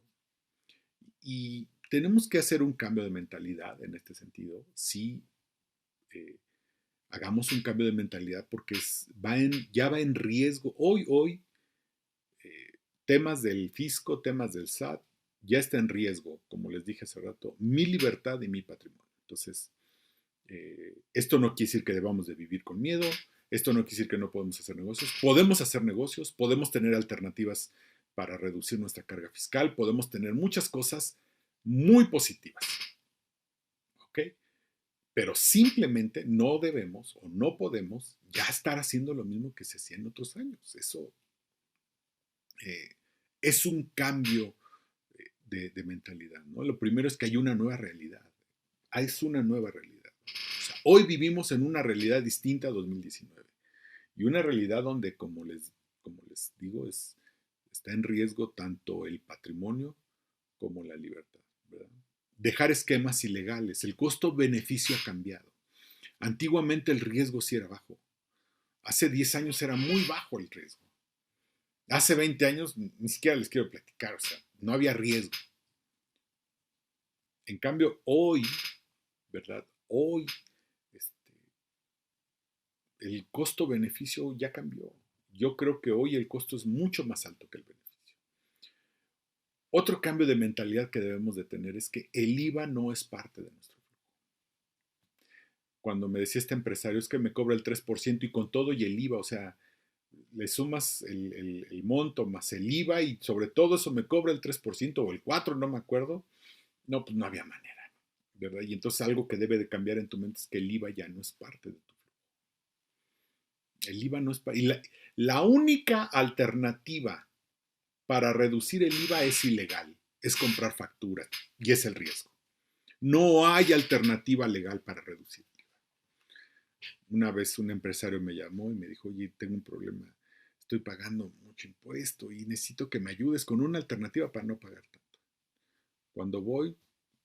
Y tenemos que hacer un cambio de mentalidad en este sentido. Sí, eh, hagamos un cambio de mentalidad porque ya va en riesgo. Hoy, temas del fisco, temas del SAT, ya está en riesgo, como les dije hace rato, mi libertad y mi patrimonio. Entonces, esto no quiere decir que debamos de vivir con miedo, esto no quiere decir que no podemos hacer negocios, podemos tener alternativas para reducir nuestra carga fiscal, podemos tener muchas cosas muy positivas, ¿ok? Pero simplemente no debemos o no podemos ya estar haciendo lo mismo que se hacía en otros años. Eso eh, es un cambio de mentalidad, ¿no? Lo primero es que hay una nueva realidad. Es una nueva realidad. O sea, hoy vivimos en una realidad distinta a 2019 y una realidad donde, como les digo, está en riesgo tanto el patrimonio como la libertad, ¿verdad? Dejar esquemas ilegales. El costo-beneficio ha cambiado. Antiguamente el riesgo sí era bajo. Hace 10 años era muy bajo el riesgo. Hace 20 años ni siquiera les quiero platicar, o sea, no había riesgo. En cambio, hoy, ¿verdad? Hoy, este, el costo-beneficio ya cambió. Yo creo que hoy el costo es mucho más alto que el beneficio. Otro cambio de mentalidad que debemos de tener es que el IVA no es parte de nuestro flujo. Cuando me decía este empresario es que me cobra el 3% y con todo y el IVA, o sea, le sumas el monto más el IVA y sobre todo eso me cobra el 3% o el 4%, no me acuerdo. No, pues no había manera, ¿verdad? Y entonces algo que debe de cambiar en tu mente es que el IVA ya no es parte de tu flujo. El IVA no es parte. Y la única alternativa para reducir el IVA es ilegal, es comprar factura y es el riesgo. No hay alternativa legal para reducir el IVA. Una vez un empresario me llamó y me dijo, oye, tengo un problema, estoy pagando mucho impuesto y necesito que me ayudes con una alternativa para no pagar tanto. Cuando voy,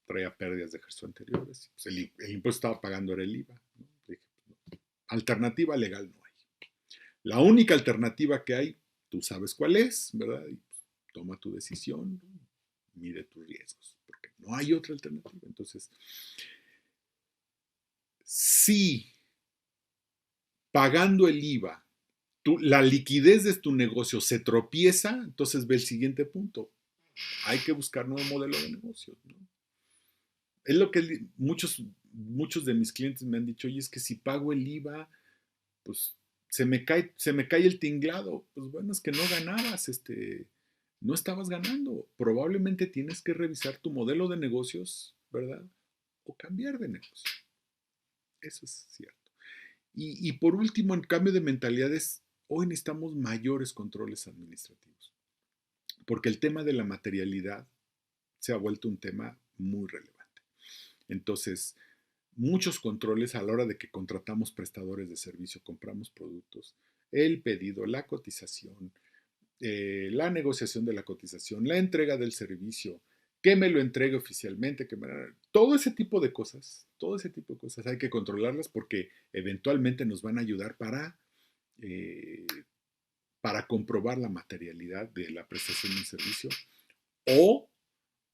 traía pérdidas de ejercicio anteriores, pues el impuesto estaba pagando era el IVA. ¿No? Dije, no, alternativa legal no hay. La única alternativa que hay, tú sabes cuál es, ¿verdad? Y toma tu decisión, ¿no? Mide tus riesgos, porque no hay otra alternativa. Entonces, si pagando el IVA, la liquidez de tu negocio se tropieza, entonces ve el siguiente punto. Hay que buscar nuevo modelo de negocio, ¿no? Es lo que muchos de mis clientes me han dicho, oye, es que si pago el IVA, pues se me cae el tinglado. Pues bueno, es que no ganabas, no estabas ganando. Probablemente tienes que revisar tu modelo de negocios, ¿verdad? O cambiar de negocio. Eso es cierto. Y por último, en cambio de mentalidades, hoy necesitamos mayores controles administrativos, porque el tema de la materialidad se ha vuelto un tema muy relevante. Entonces, muchos controles a la hora de que contratamos prestadores de servicio, compramos productos, el pedido, la cotización, la negociación de la cotización, la entrega del servicio, que me lo entregue oficialmente, todo ese tipo de cosas, hay que controlarlas porque eventualmente nos van a ayudar eh, para comprobar la materialidad de la prestación de un servicio o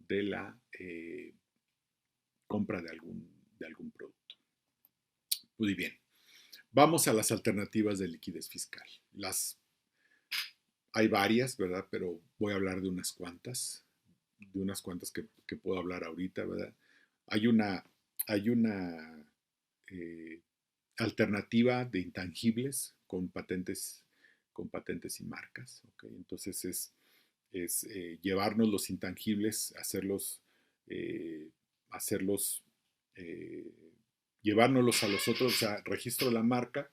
de la compra de algún producto. Muy bien, vamos a las alternativas de liquidez fiscal. Hay varias, ¿verdad? Pero voy a hablar de unas cuantas que puedo hablar ahorita, ¿verdad? Hay una eh, alternativa de intangibles con patentes y marcas, ¿ok? Entonces es llevarnos los intangibles, eh, hacerlos, eh, llevárnoslos a los otros, o sea, registro la marca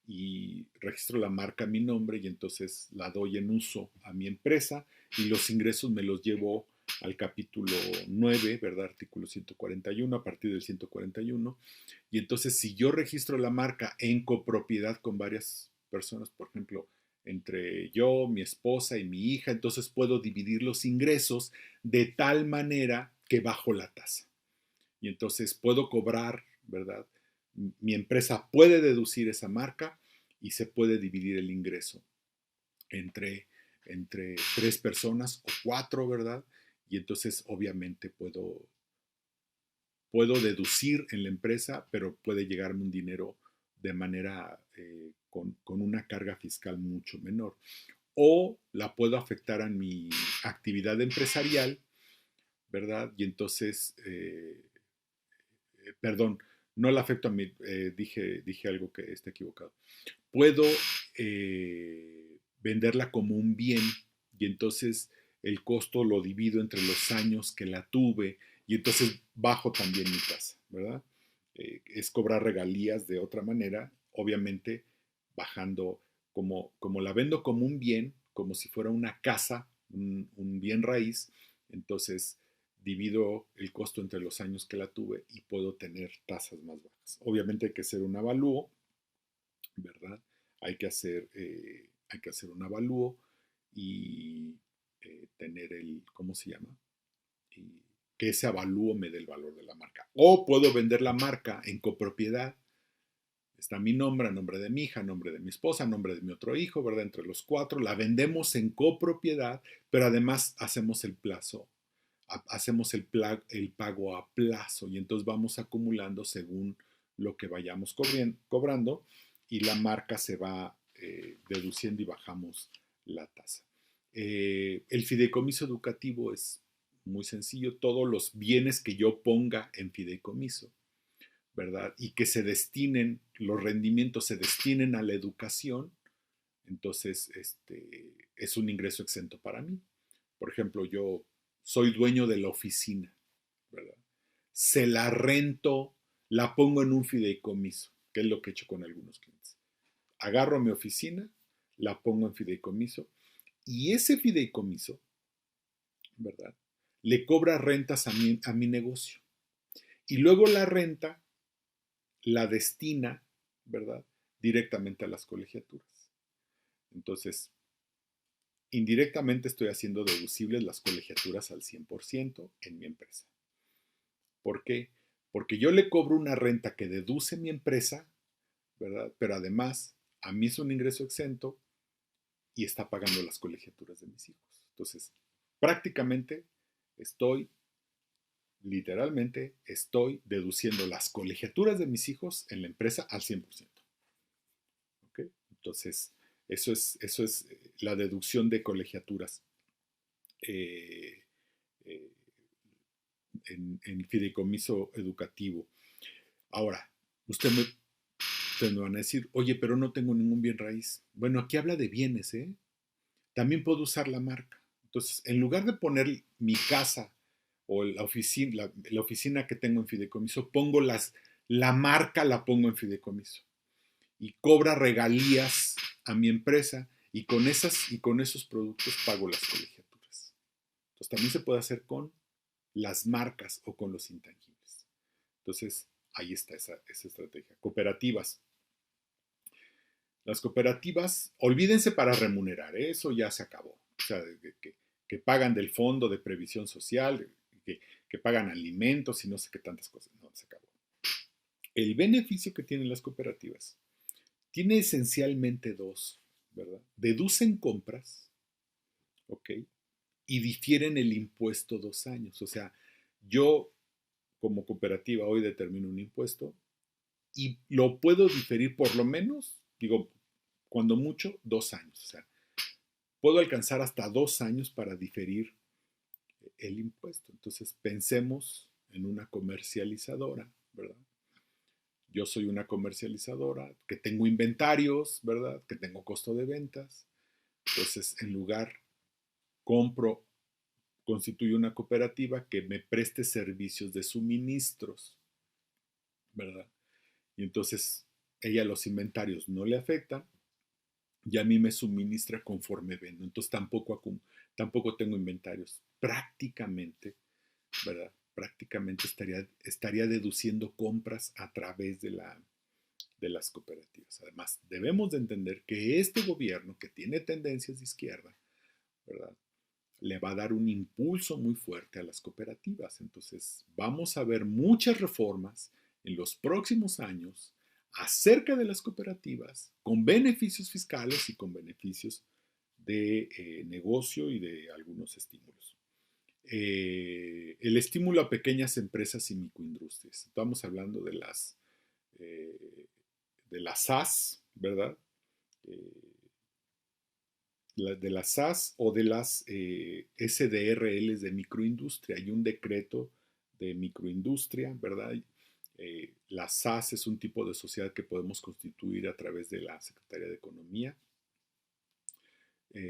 y registro la marca a mi nombre y entonces la doy en uso a mi empresa y los ingresos me los llevo al capítulo 9, ¿verdad? Artículo 141, a partir del 141. Y entonces si yo registro la marca en copropiedad con varias personas, por ejemplo, entre yo, mi esposa y mi hija, entonces puedo dividir los ingresos de tal manera que bajo la tasa. Y entonces puedo cobrar, ¿verdad? Mi empresa puede deducir esa marca y se puede dividir el ingreso entre, entre 3 personas o 4, ¿verdad? Y entonces obviamente puedo deducir en la empresa, pero puede llegarme un dinero de manera con una carga fiscal mucho menor. O la puedo afectar a mi actividad empresarial, ¿verdad? Y entonces, perdón, no la afecto a mí, dije algo que está equivocado. Puedo venderla como un bien y entonces el costo lo divido entre los años que la tuve y entonces bajo también mi tasa, ¿verdad? Es cobrar regalías de otra manera, obviamente bajando, como la vendo como un bien, como si fuera una casa, un bien raíz, entonces divido el costo entre los años que la tuve y puedo tener tasas más bajas. Obviamente hay que hacer un avalúo, ¿verdad? Hay que hacer un avalúo y tener ¿cómo se llama? Y que ese avalúo me dé el valor de la marca. O puedo vender la marca en copropiedad. Está mi nombre, a nombre de mi hija, a nombre de mi esposa, a nombre de mi otro hijo, ¿verdad? Entre los 4, la vendemos en copropiedad, pero además hacemos el pago a plazo y entonces vamos acumulando según lo que vayamos cobrando y la marca se va deduciendo y bajamos la tasa. El fideicomiso educativo es muy sencillo, todos los bienes que yo ponga en fideicomiso, ¿verdad? Y que los rendimientos se destinen a la educación, Entonces, es un ingreso exento para mí. Por ejemplo, yo soy dueño de la oficina, ¿verdad? Se la rento, la pongo en un fideicomiso, que es lo que he hecho con algunos clientes. Agarro mi oficina, la pongo en fideicomiso y ese fideicomiso, ¿verdad? Le cobra rentas a mi negocio. Y luego la renta la destina, ¿verdad? Directamente a las colegiaturas. Entonces, indirectamente estoy haciendo deducibles las colegiaturas al 100% en mi empresa. ¿Por qué? Porque yo le cobro una renta que deduce mi empresa, ¿verdad? Pero además, a mí es un ingreso exento y está pagando las colegiaturas de mis hijos. Entonces, prácticamente estoy, literalmente, estoy deduciendo las colegiaturas de mis hijos en la empresa al 100%. ¿Ok? Entonces, eso es la deducción de colegiaturas eh, eh, en fideicomiso educativo. Ahora, ustedes me van a decir, oye, pero no tengo ningún bien raíz. Bueno, aquí habla de bienes, ¿eh? También puedo usar la marca. Entonces, en lugar de poner mi casa o la oficina que tengo en fideicomiso, la marca la pongo en fideicomiso y cobra regalías a mi empresa y con esos productos pago las colegiaturas. Entonces, también se puede hacer con las marcas o con los intangibles. Entonces, ahí está esa estrategia. Cooperativas. Las cooperativas, olvídense para remunerar, ¿eh? Eso ya se acabó. O sea, que pagan del fondo de previsión social, que pagan alimentos y no sé qué tantas cosas. No, se acabó. El beneficio que tienen las cooperativas tiene esencialmente dos, ¿verdad? Deducen compras, ¿ok? Y difieren el impuesto 2 años. O sea, yo como cooperativa hoy determino un impuesto y lo puedo diferir por lo menos, digo, cuando mucho, 2 años. O sea, puedo alcanzar hasta 2 años para diferir el impuesto. Entonces, pensemos en una comercializadora, ¿verdad? Yo soy una comercializadora que tengo inventarios, ¿verdad? Que tengo costo de ventas. Entonces, en lugar, compro, constituyo una cooperativa que me preste servicios de suministros, ¿verdad? Y entonces, ella los inventarios no le afectan y a mí me suministra conforme vendo. Entonces, tampoco tengo inventarios. Prácticamente, ¿verdad? Prácticamente estaría deduciendo compras a través de las cooperativas. Además, debemos de entender que este gobierno, que tiene tendencias de izquierda, ¿verdad? Le va a dar un impulso muy fuerte a las cooperativas. Entonces, vamos a ver muchas reformas en los próximos años acerca de las cooperativas, con beneficios fiscales y con beneficios de negocio y de algunos estímulos. El estímulo a pequeñas empresas y microindustrias. Estamos hablando eh, de las SAS, ¿verdad? Eh, de las SAS o de las SDRLs de microindustria. Hay un decreto de microindustria, ¿verdad? La SAS es un tipo de sociedad que podemos constituir a través de la Secretaría de Economía.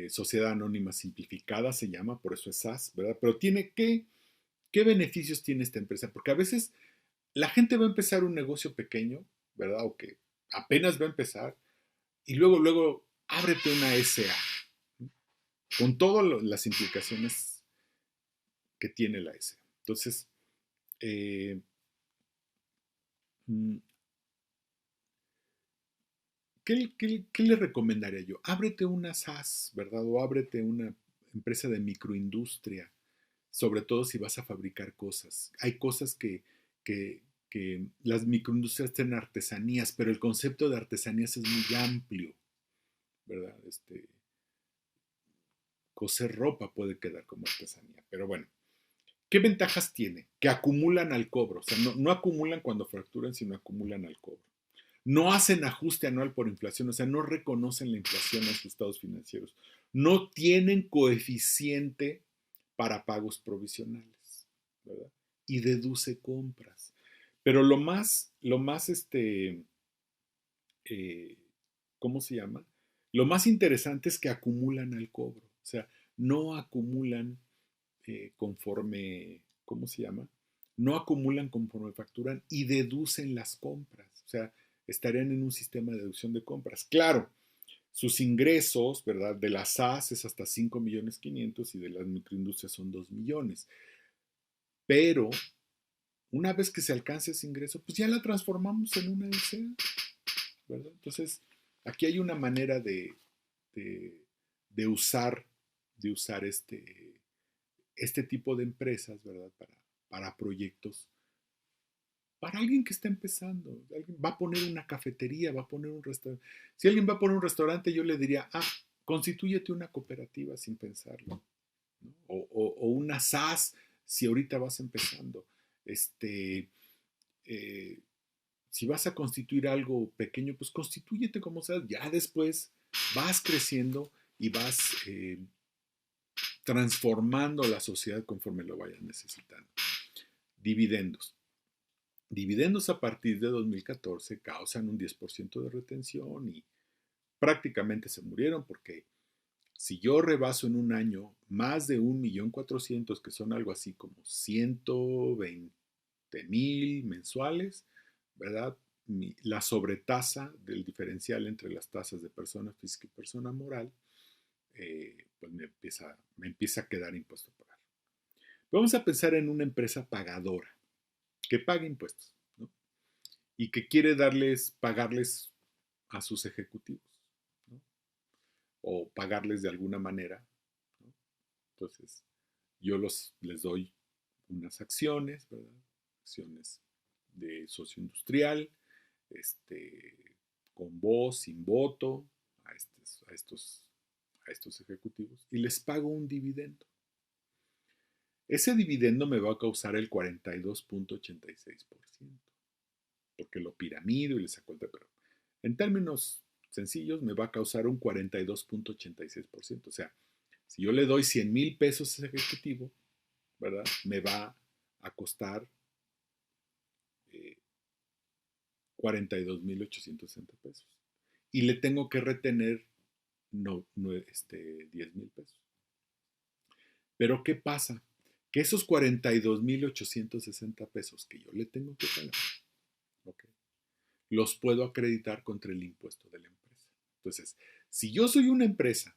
Sociedad Anónima Simplificada se llama, por eso es SAS, ¿verdad? Pero ¿qué beneficios tiene esta empresa? Porque a veces la gente va a empezar un negocio pequeño, ¿verdad? O que apenas va a empezar, y luego, ábrete una SA, con todas las implicaciones que tiene la SA. Entonces, eh, mm, ¿qué le recomendaría yo? Ábrete una SAS, ¿verdad? O ábrete una empresa de microindustria, sobre todo si vas a fabricar cosas. Hay cosas que las microindustrias tienen artesanías, pero el concepto de artesanías es muy amplio, ¿verdad? Coser ropa puede quedar como artesanía, pero bueno. ¿Qué ventajas tiene? Que acumulan al cobro, o sea, no acumulan cuando fracturan, sino acumulan al cobro. No hacen ajuste anual por inflación, o sea, no reconocen la inflación en sus estados financieros. No tienen coeficiente para pagos provisionales, ¿verdad? Y deduce compras. Pero lo más, eh, ¿cómo se llama? Lo más interesante es que acumulan al cobro, o sea, no acumulan conforme, ¿cómo se llama? No acumulan conforme facturan y deducen las compras, o sea, estarían en un sistema de deducción de compras. Claro, sus ingresos, ¿verdad? De las SAS es hasta 5.500.000 y de las microindustrias son 2 millones. Pero una vez que se alcance ese ingreso, pues ya la transformamos en una LCA, ¿verdad? Entonces, aquí hay una manera de, de usar, de usar este tipo de empresas, ¿verdad? Para proyectos, para alguien que está empezando. Alguien va a poner una cafetería, va a poner un restaurante. Si alguien va a poner un restaurante, yo le diría, constitúyete una cooperativa sin pensarlo, ¿no? O una SAS si ahorita vas empezando. Este, eh, si vas a constituir algo pequeño, pues constitúyete como sea. Ya después vas creciendo y vas transformando la sociedad conforme lo vayas necesitando. Dividendos. Dividendos a partir de 2014 causan un 10% de retención y prácticamente se murieron porque si yo rebaso en un año más de 1.400.000, que son algo así como 120.000 mensuales, ¿verdad? La sobretasa del diferencial entre las tasas de persona física y persona moral, pues me empieza a quedar impuesto a pagar. Vamos a pensar en una empresa pagadora que paga impuestos, ¿no? Y que quiere pagarles a sus ejecutivos, ¿no? O pagarles de alguna manera, ¿no? Entonces, yo les doy unas acciones, ¿verdad? Acciones de socio industrial, este, con voz, sin voto, a estos ejecutivos, y les pago un dividendo. Ese dividendo me va a causar el 42.86%, porque lo piramido y le saco el pero en términos sencillos me va a causar un 42.86%. O sea, si yo le doy 100,000 pesos a ese ejecutivo, ¿verdad? Me va a costar 42.860 pesos. Y le tengo que retener 10,000 pesos. Pero ¿qué pasa? Que esos 42.860 pesos que yo le tengo que pagar, ¿okay? Los puedo acreditar contra el impuesto de la empresa. Entonces, si yo soy una empresa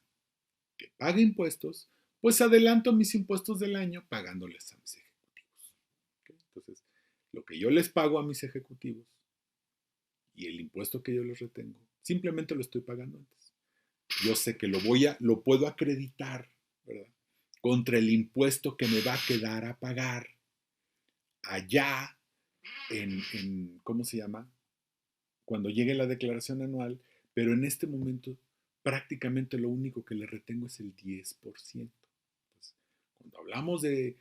que paga impuestos, pues adelanto mis impuestos del año pagándoles a mis ejecutivos. ¿Okay? Entonces, lo que yo les pago a mis ejecutivos y el impuesto que yo les retengo, simplemente lo estoy pagando antes. Yo sé que lo puedo acreditar, ¿verdad? Contra el impuesto que me va a quedar a pagar allá ¿cómo se llama? Cuando llegue la declaración anual, pero en este momento prácticamente lo único que le retengo es el 10%. Entonces, cuando hablamos de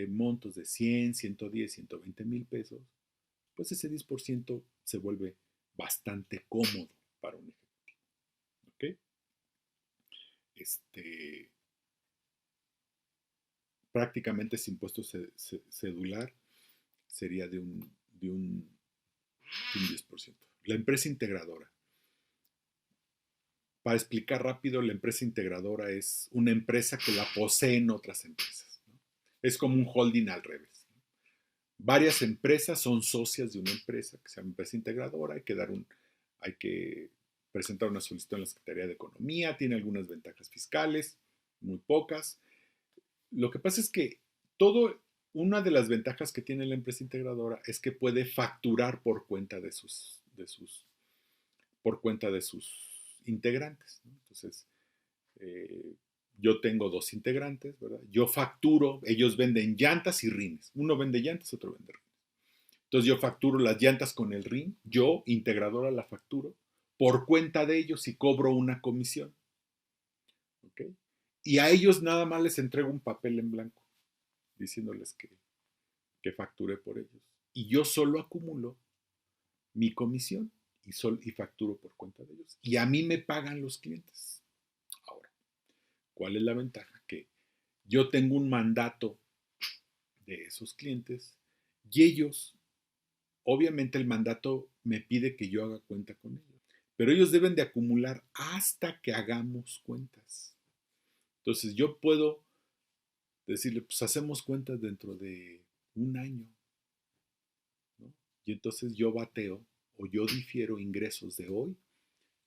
montos de 100, 110, 120,000 pesos, pues ese 10% se vuelve bastante cómodo para un ejecutivo. ¿Ok? Prácticamente ese impuesto cedular sería de un 10%. La empresa integradora. Para explicar rápido, la empresa integradora es una empresa que la poseen otras empresas, ¿no? Es como un holding al revés, ¿no? Varias empresas son socias de una empresa que se llama empresa integradora. Hay que presentar una solicitud en la Secretaría de Economía, tiene algunas ventajas fiscales, muy pocas. Lo que pasa es que una de las ventajas que tiene la empresa integradora es que puede facturar por cuenta de sus integrantes, ¿no? Entonces, eh, yo tengo dos integrantes, ¿verdad? Yo facturo, ellos venden llantas y rines. Uno vende llantas, otro vende rines. Entonces yo facturo las llantas con el RIN, yo, integradora, la facturo por cuenta de ellos y cobro una comisión. ¿Ok? Y a ellos nada más les entrego un papel en blanco diciéndoles que facturé por ellos. Y yo solo acumulo mi comisión y facturo por cuenta de ellos. Y a mí me pagan los clientes. Ahora, ¿cuál es la ventaja? Que yo tengo un mandato de esos clientes y ellos, obviamente el mandato me pide que yo haga cuenta con ellos. pero ellos deben de acumular hasta que hagamos cuentas. Entonces yo puedo decirle, pues hacemos cuentas dentro de un año, ¿no? Y entonces yo bateo o yo difiero ingresos de hoy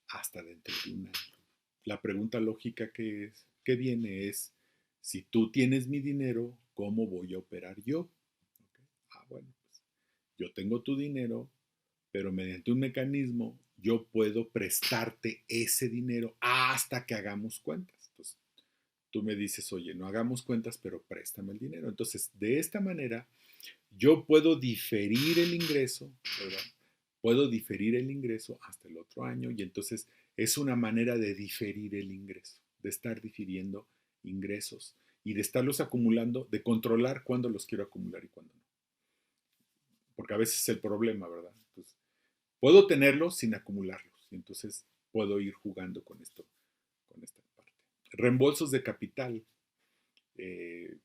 hasta dentro de un año. La pregunta lógica que viene es, si tú tienes mi dinero, ¿cómo voy a operar yo? ¿Okay? Bueno, pues yo tengo tu dinero, pero mediante un mecanismo yo puedo prestarte ese dinero hasta que hagamos cuentas. Entonces, tú me dices, oye, no hagamos cuentas, pero préstame el dinero. Entonces, de esta manera, yo puedo diferir el ingreso, ¿verdad? Puedo diferir el ingreso hasta el otro año y entonces es una manera de diferir el ingreso, de estar difiriendo ingresos y de estarlos acumulando, de controlar cuándo los quiero acumular y cuándo no. Porque a veces es el problema, ¿verdad? Entonces, puedo tenerlos sin acumularlos y entonces puedo ir jugando con esto, con esta parte. Reembolsos de capital. Eh,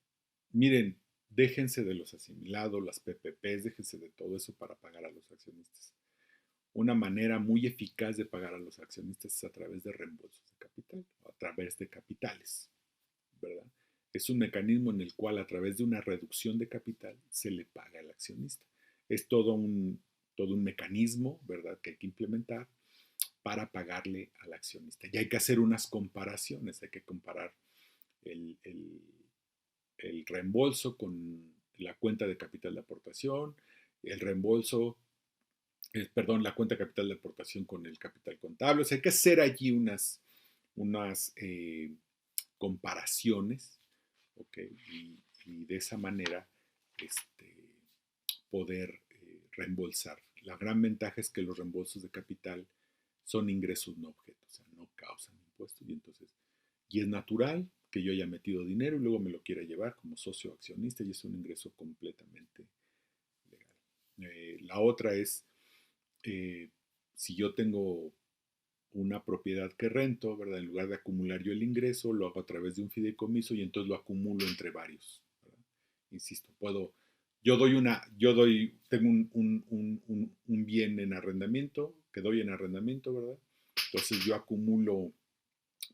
Miren, déjense de los asimilados, las PPPs, déjense de todo eso para pagar a los accionistas. Una manera muy eficaz de pagar a los accionistas es a través de reembolsos de capital, o a través de capitales, ¿verdad? Es un mecanismo en el cual a través de una reducción de capital se le paga al accionista. Es todo un mecanismo, ¿verdad?, que hay que implementar para pagarle al accionista. Y hay que hacer unas comparaciones, hay que comparar el el reembolso con la cuenta de capital de aportación, el reembolso, perdón, la cuenta de capital de aportación con el capital contable. O sea, hay que hacer allí unas comparaciones, ¿ok? Y de esa manera este, poder reembolsar. La gran ventaja es que los reembolsos de capital son ingresos no objetos, o sea, no causan impuestos. Y es natural que yo haya metido dinero y luego me lo quiera llevar como socio accionista y es un ingreso completamente legal. La otra es, eh, si yo tengo una propiedad que rento, ¿verdad? En lugar de acumular yo el ingreso, lo hago a través de un fideicomiso y entonces lo acumulo entre varios, ¿verdad? Insisto, tengo un bien en arrendamiento, que doy en arrendamiento, ¿verdad? Entonces yo acumulo,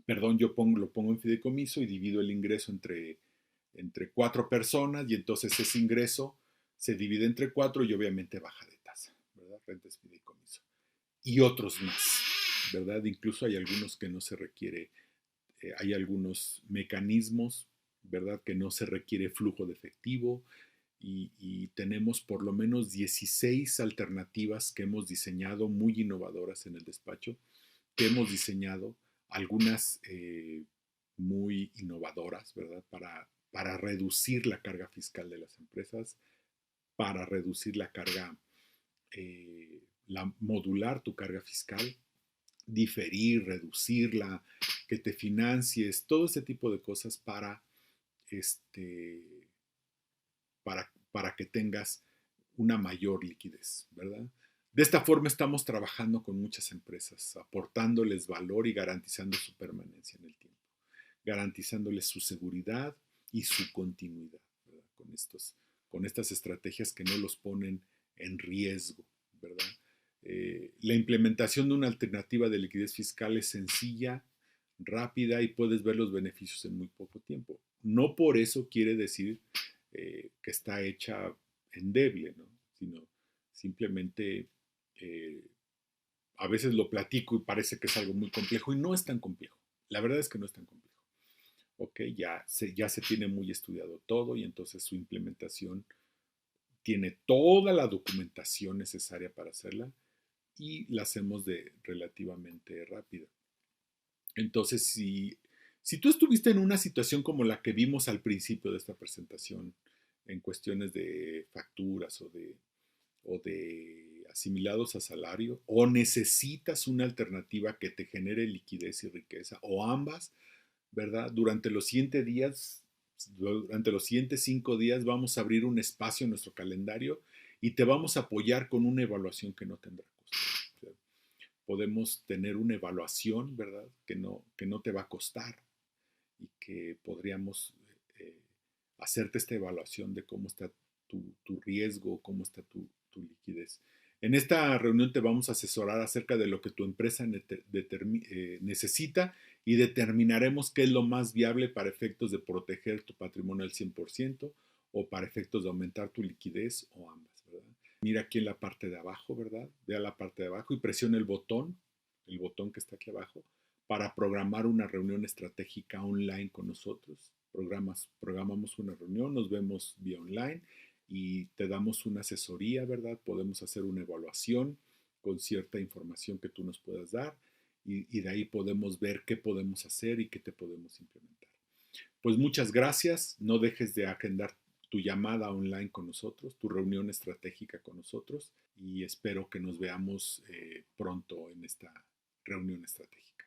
perdón, lo pongo en fideicomiso y divido el ingreso entre cuatro personas y entonces ese ingreso se divide entre cuatro y obviamente baja de tasa, ¿verdad? Rentas fideicomiso. Y otros más, ¿verdad? Incluso hay algunos que no se requiere, hay algunos mecanismos, ¿verdad? Que no se requiere flujo de efectivo y tenemos por lo menos 16 alternativas que hemos diseñado muy innovadoras en el despacho, que hemos diseñado algunas muy innovadoras, ¿verdad? Para reducir la carga fiscal de las empresas, para reducir la carga, modular tu carga fiscal, diferir, reducirla, que te financies, todo ese tipo de cosas este, para que tengas una mayor liquidez, ¿verdad? De esta forma estamos trabajando con muchas empresas, aportándoles valor y garantizando su permanencia en el tiempo, garantizándoles su seguridad y su continuidad, ¿verdad? Con estas estrategias que no los ponen en riesgo, ¿verdad? La implementación de una alternativa de liquidez fiscal es sencilla, rápida y puedes ver los beneficios en muy poco tiempo. No por eso quiere decir que está hecha endeble, ¿no? Sino simplemente eh, a veces lo platico y parece que es algo muy complejo y no es tan complejo. La verdad es que no es tan complejo. Ok, ya se tiene muy estudiado todo y entonces su implementación tiene toda la documentación necesaria para hacerla y la hacemos de relativamente rápida. Entonces, si tú estuviste en una situación como la que vimos al principio de esta presentación, en cuestiones de facturas o de asimilados a salario, o necesitas una alternativa que te genere liquidez y riqueza, o ambas, ¿verdad? Durante los siguientes 5 días vamos a abrir un espacio en nuestro calendario y te vamos a apoyar con una evaluación que no tendrá costo. O sea, podemos tener una evaluación, ¿verdad? Que no te va a costar y que podríamos eh, hacerte esta evaluación de cómo está tu riesgo, cómo está tu liquidez. En esta reunión te vamos a asesorar acerca de lo que tu empresa necesita y determinaremos qué es lo más viable para efectos de proteger tu patrimonio al 100% o para efectos de aumentar tu liquidez o ambas, ¿verdad? Mira aquí en la parte de abajo, ¿verdad? Ve a la parte de abajo y presiona el botón que está aquí abajo, para programar una reunión estratégica online con nosotros. Programamos una reunión, nos vemos vía online y te damos una asesoría, ¿verdad? Podemos hacer una evaluación con cierta información que tú nos puedas dar y de ahí podemos ver qué podemos hacer y qué te podemos implementar. Pues muchas gracias, no dejes de agendar tu llamada online con nosotros, tu reunión estratégica con nosotros y espero que nos veamos pronto en esta reunión estratégica.